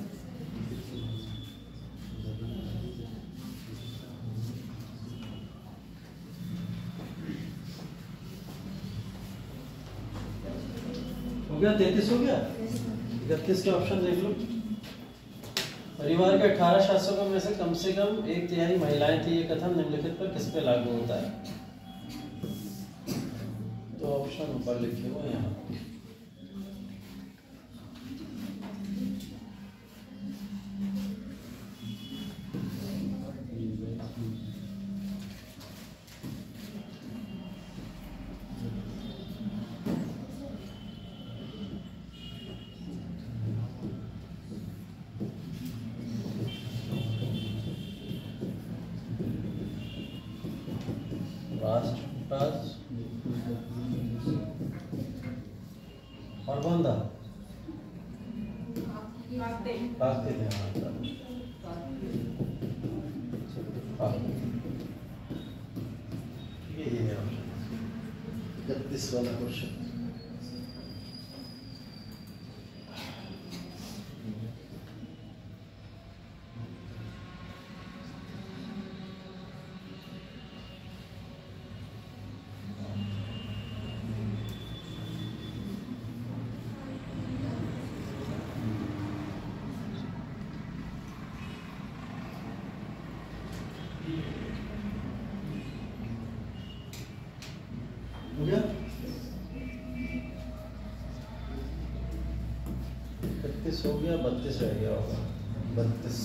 हो गया 33 हो गया। 31 के ऑप्शन देख लो। परिवार के 18 शासकों में से कम 1/3 महिलाएं थी। ये कथन निम्नलिखित पर किस पे लागू होता है? तो ऑप्शन ऊपर लिखे हुए हैं यहाँ। और बंदा भागते थे। ये है 31 वाला क्वेश्चन। हो गया 31 हो गया। 32 रह गया होगा। 32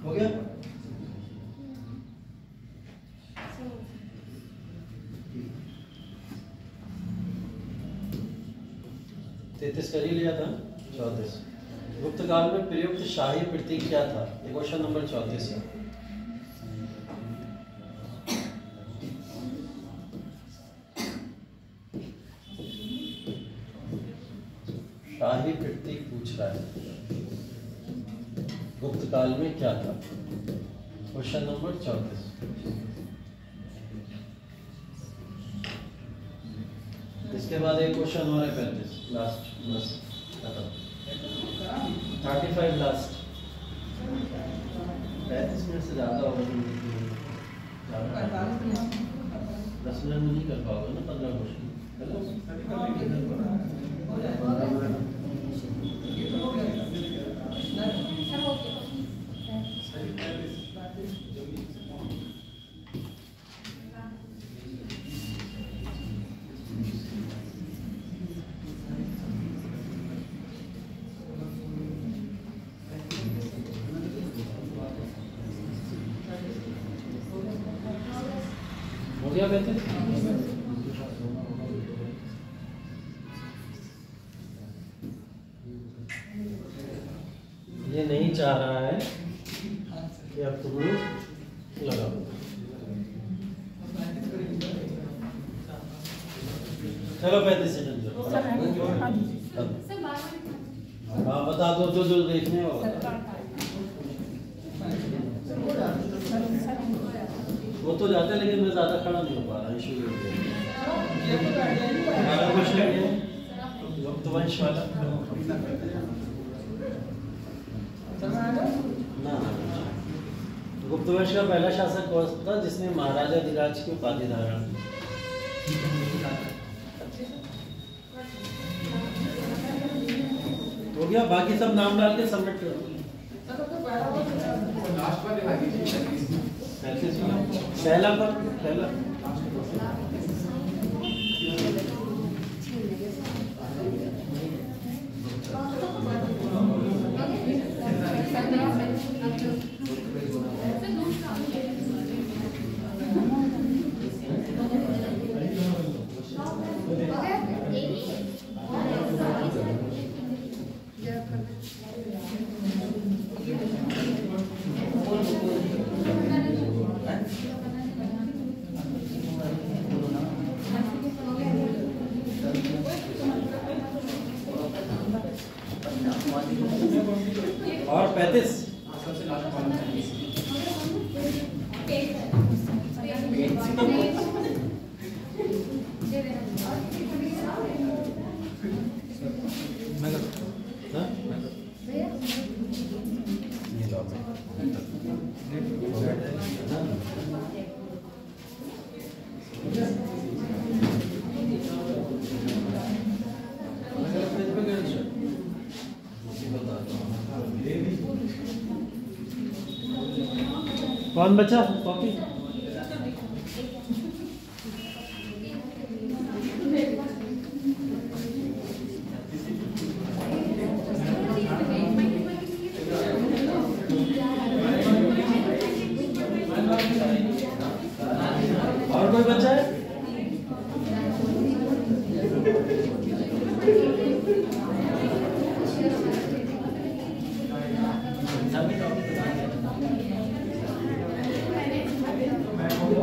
हो गया। तैतीस कर ही लिया था। 34 गुप्त काल में प्रयुक्त शाही प्रतीक क्या था? ये क्वेश्चन नंबर 34 है। शाही प्रतीक पूछ रहा है। गुप्त काल में क्या था? Question number 34। इसके बाद एक क्वेश्चन और है 35 लास्ट बस खत्म। 35 लास्ट। 35 मिनट से ज्यादा होगा। 10 मिनट में नहीं कर पाओगे ना 15 क्वेश्चन। हो गया बेहतर। ये नहीं चाह रहा है कि अब तुम लगाओ। चलो 35 सेकंड। हाँ बता दो जो देखने होगा। वो तो जाते लेकिन मैं ज्यादा खड़ा नहीं हो पा रहा। इशू गुप्तवंश वाला ना। गुप्तवंश का पहला शासक कौन था जिसने महाराजा धीराज की उपाधि धारण की? हो गया। बाकी सब नाम डाल के सबमिट कर दो। पहला पर पहला और 35 सबसे लास्ट वाला हाँ? ये लो मैं। कौन बचा कॉपी? और कोई बचा है?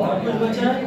और कोई बचा है?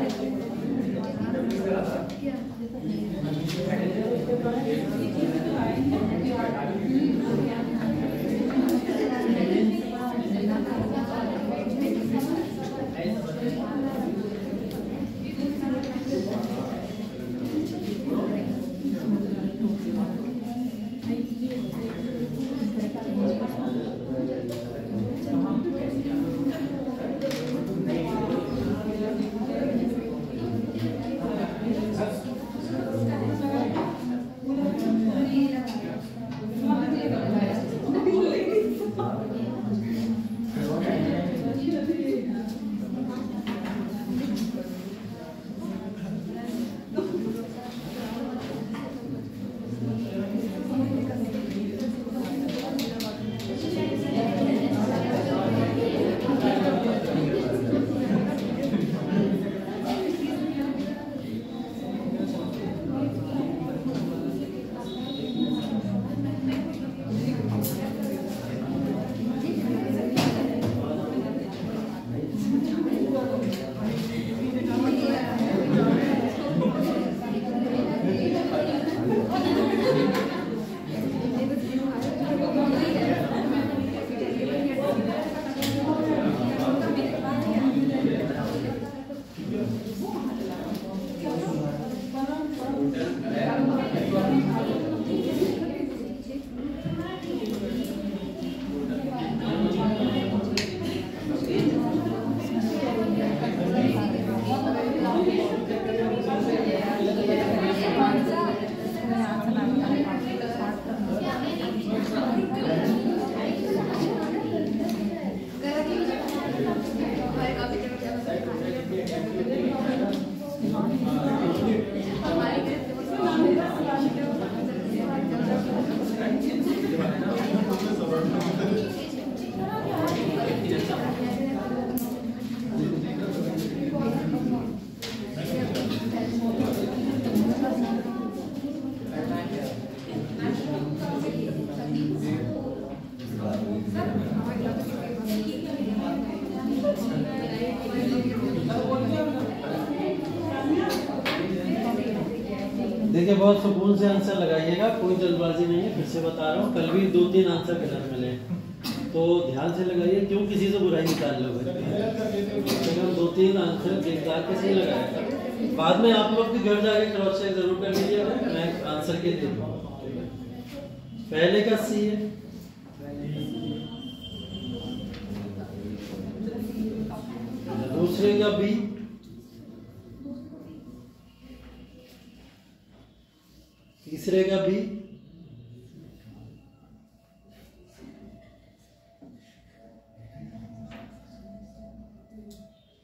देखिए बहुत सुकून से आंसर लगाइएगा, कोई जल्दबाजी नहीं है। फिर से बता रहा हूँ, कल भी 2-3 आंसर गलत मिले, तो ध्यान से लगाइए, क्यों किसी से बुराई निकाल लोगे। तो हम 2-3 आंसर देखदार के सही लगाएगा, बाद में आप लोग भी घर जाके क्रॉस चेक जरूर कर लीजिएगा। मैं आंसर के दे दूँ, पहले का सी है, दूसरे का बी, तीसरे का बी,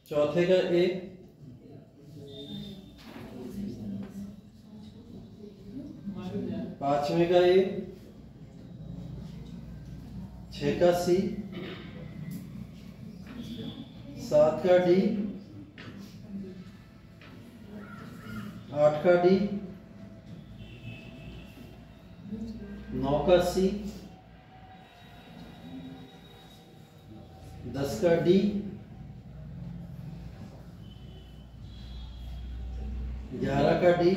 चौथे का ए, पांचवें का ए, 6 का सी, 7 का डी, 8 का डी, 9 का सी, 10 का डी, 11 का डी,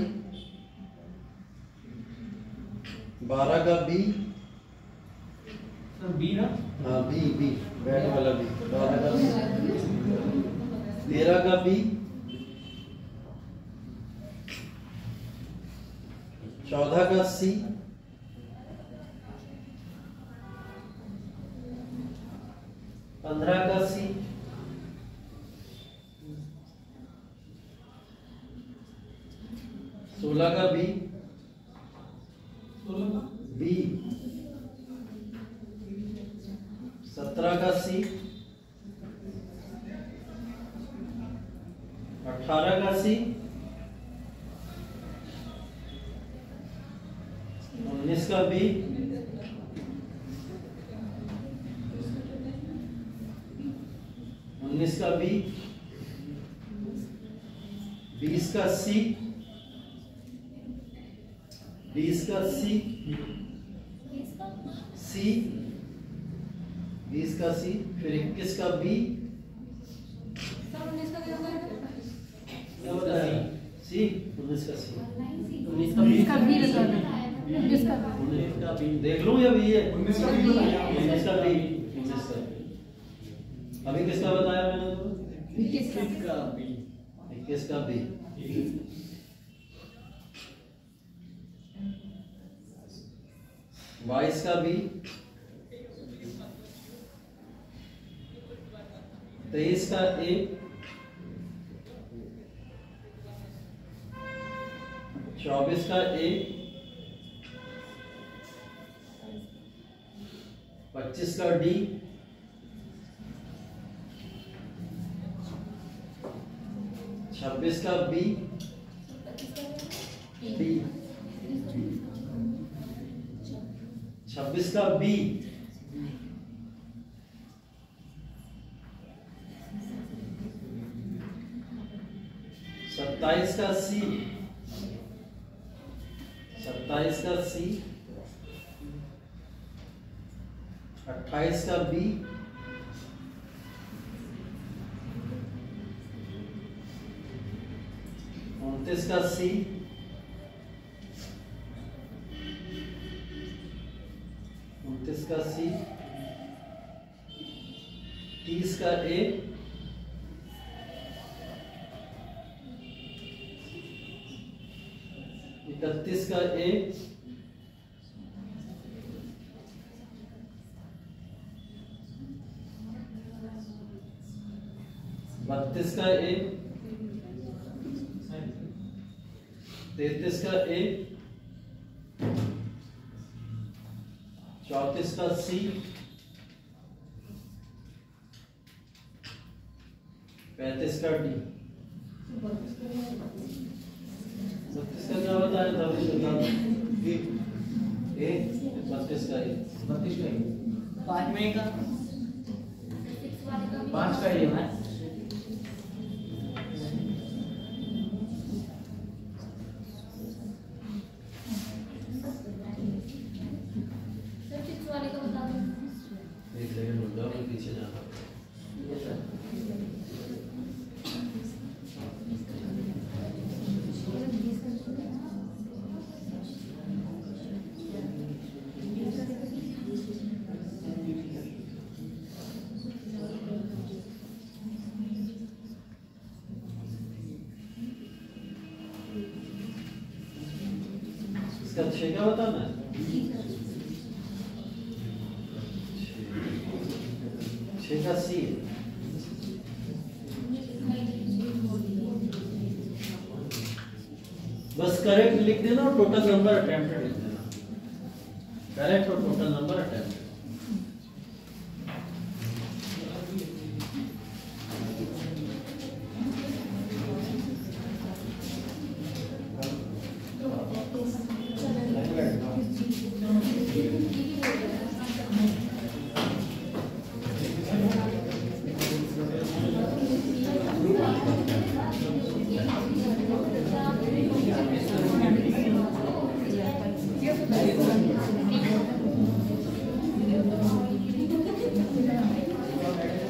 12 का बी, सर बी ना? हाँ बी बी बैट वाला बी, 13 का बी, 14 का सी, 15 का सी, 16 का बी, बी, 17 का सी, 18 का सी, 19 का बी, 19 का बी, 20 का सी, 20 का सी, सी, 20 का सी, फिर 21 का बी, सर 19 का क्या होता है? क्या होता है सी, 19 का सी, 19 का बी, इसका भी बताना इसका 19 का बी देख लूं या बी है? 19 का बी बताया। 19 का बी, 19 का बी। अभी किसका बताया मैंने तो? 21 का 21 का बी, 22 का बी, 23 का ए, 24 का ए, 25 का डी, 26 का बी, डी, 26 का बी, 27 का सी, 27 का सी, 28 का बी, 29 का सी, 29 का सी, 30 का ए, 31 का ए, 32 का ए, 33 का ए, 34 का सी, 35 का डी। 32 का क्या बताया था अभी बता दो। ए 32 का ए, 32 का ए, 5 में का 5 5 का ए है। सर 6 वाले का बता दो। एक सेकंड रुक जाओ, मैं पीछे जाना। ये सर इसका 6 का बताना है। 6 का सी, बस करेक्ट लिख देना और टोटल नंबर अटेम्प्टेड लिख देना। करेक्ट और total number attempted.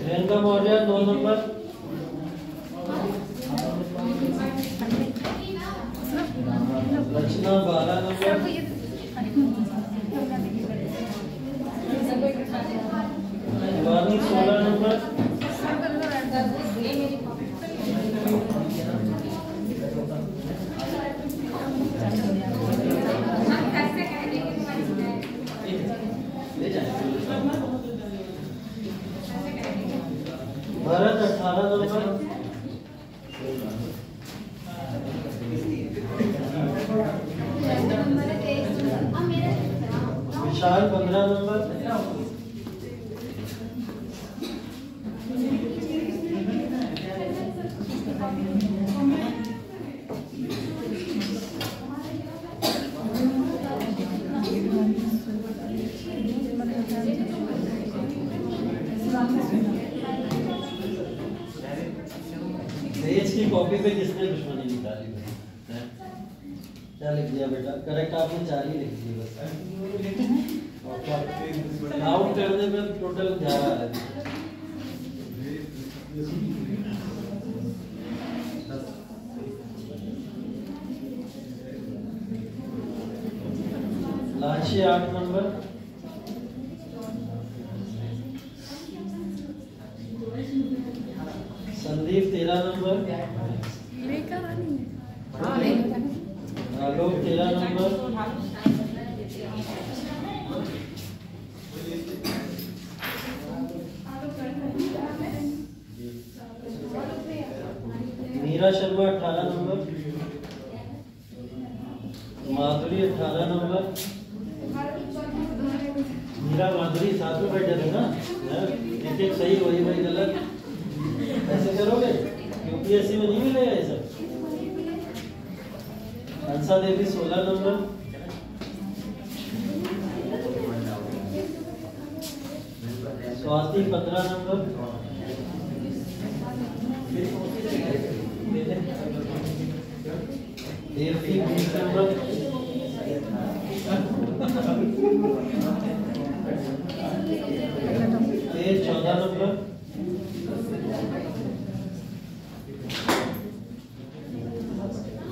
Priyanka Maurya 2 number, Rachna 12 number, number, Vishal 15 number, Tej की कॉपी पे किसने दुश्मनी निकाली भाई? क्या लिख दिया बेटा? करेक्ट आपने 4 ही लिख दिए बस। काउंट करने में टोटल 11 है। लाची 8 नंबर, संदीप 13 नंबर, आलोक 13 नंबर, मीरा शर्मा 18 नंबर, माधुरी 18 नंबर। मीरा माधुरी साथ में बैठे थे ना, एक एक सही वही वही गलत, ऐसे करोगे यूपीएससी में नहीं मिलेगा ये सब। Hansa Devi 16 number, Swati 15 number, Devati 20 number, Tej 14 number,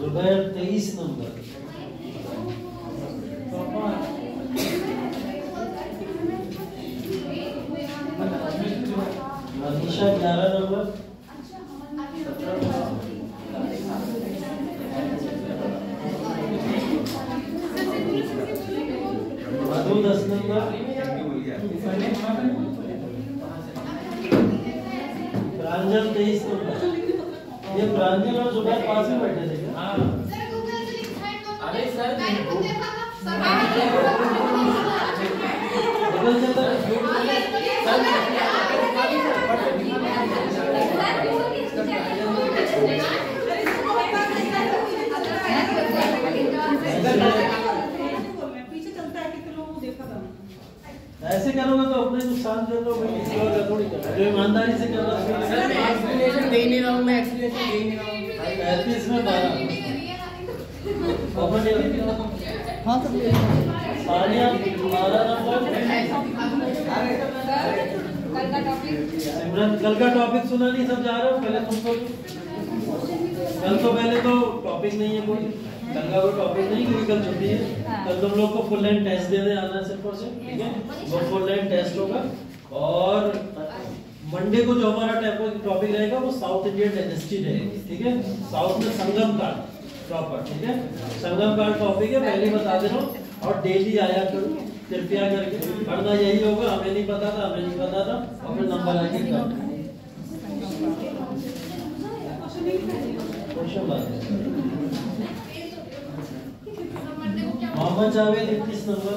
Zubair 23 number, Manisha 11 number, Madhu 10 number, Pranjal 23 number. ये प्रांजल और जुबैर पास में बैठे थे क्या? डबल चक्कर ऐसे करोगे तो अपने नुकसान कर लो भाई, किसी और का थोड़ी करना। जो ईमानदारी से कर रहा है मैं एक्सप्लेनेशन दे नहीं रहा हूँ, मैं एक्सप्लेनेशन दे नहीं रहा हूँ। 35 में 12 ओपन हाँ तो सानिया 12 नंबर। सिमरन कल का टॉपिक सुना नहीं, सब जा रहे हो? पहले तुमको कल तो पहले तो टॉपिक नहीं है कोई, कल का कोई टॉपिक नहीं क्योंकि कल छुट्टी है। कल तुम लोग को फुल लाइन टेस्ट देने आना है सिर्फ और सिर्फ, ठीक है? वो फुल लाइन टेस्ट होगा। और मंडे को जो हमारा टॉपिक रहेगा वो साउथ इंडियन डायनेस्टी रहेगी, ठीक है? साउथ में संगम काल प्रॉपर, ठीक है? संगम काल टॉपिक है, पहले बता दे रहा हूँ। और डेली आया करो कृपया करके, वरना यही होगा हमें नहीं पता था, हमें नहीं पता था, और फिर नंबर आके मोहम्मद जावेद 21 नंबर,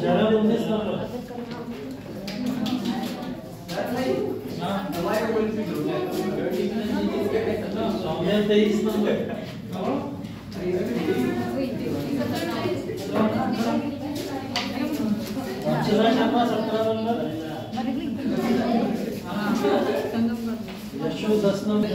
शरण 19 number, Saumya 23 number, Archana Sharma 17 number, यशो 10 नंबर।